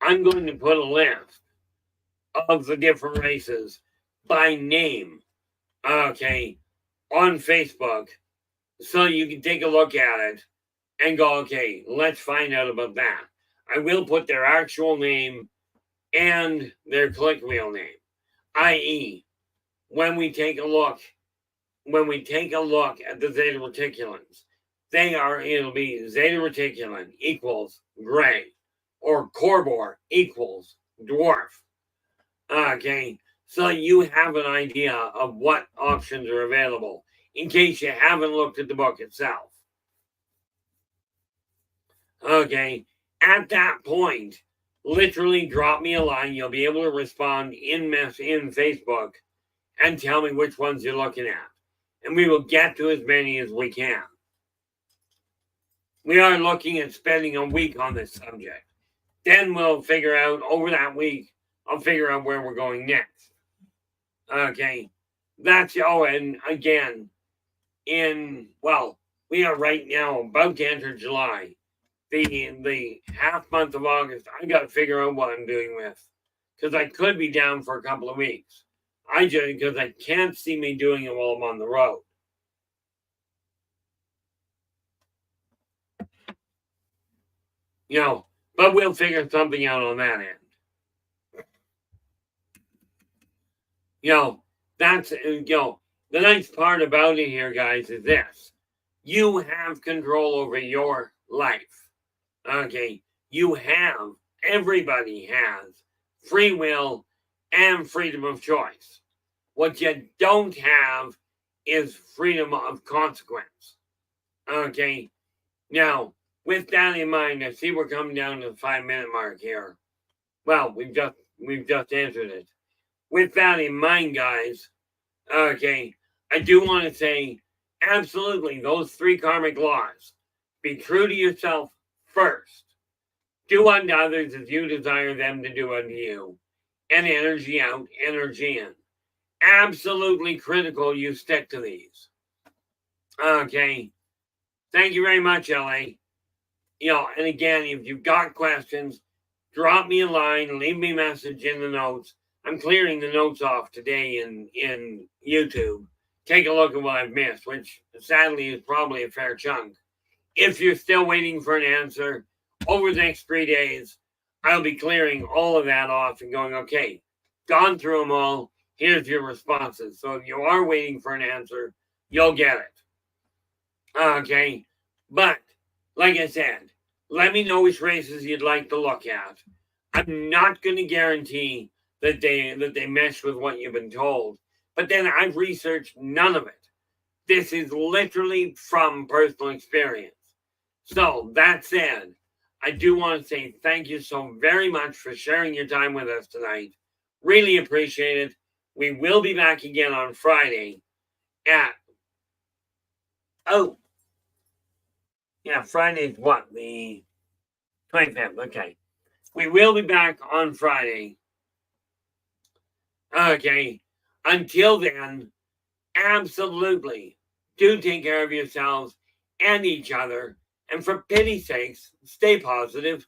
I'm going to put a list of the different races by name, okay, on Facebook, so you can take a look at it and go, okay, let's find out about that. I will put their actual name and their click wheel name, i.e., when we take a look at the Zeta Reticulans, it'll be Zeta Reticulan equals gray, or Corvor equals dwarf. Okay, so you have an idea of what options are available in case you haven't looked at the book itself. Okay, at that point, literally drop me a line. You'll be able to respond in Facebook and tell me which ones you're looking at. And we will get to as many as we can. We are looking at spending a week on this subject. Then we'll figure out, over that week, I'll figure out where we're going next. Okay, and again, we are right now about to enter July. The half month of August, I got to figure out what I'm doing with. Because I could be down for a couple of weeks. Because I can't see me doing it while I'm on the road. You know, but we'll figure something out on that end. You know, that's, you know, the nice part about it here, guys, is this. You have control over your life. Okay? Everybody has free will and freedom of choice. What you don't have is freedom of consequence. Okay? Now, with that in mind, I see we're coming down to the 5-minute mark here. Well, we've just answered it. With that in mind, guys, okay, I do want to say, absolutely, those 3 karmic laws. Be true to yourself first. Do unto others as you desire them to do unto you. And energy out, energy in. Absolutely critical you stick to these. Okay. Thank you very much, LA. You know, and again, if you've got questions, drop me a line, leave me a message in the notes. I'm clearing the notes off today in YouTube. Take a look at what I've missed, which sadly is probably a fair chunk. If you're still waiting for an answer, over the next 3 days, I'll be clearing all of that off and going, okay, gone through them all. Here's your responses. So if you are waiting for an answer, you'll get it. Okay. But, like I said, let me know which races you'd like to look at. I'm not going to guarantee that they mesh with what you've been told. But then I've researched none of it. This is literally from personal experience. So, that said, I do want to say thank you so very much for sharing your time with us tonight. Really appreciate it. We will be back again on Friday at... Friday's what? The 25th. Okay. We will be back on Friday. Okay. Until then, absolutely do take care of yourselves and each other. And for pity's sakes, stay positive.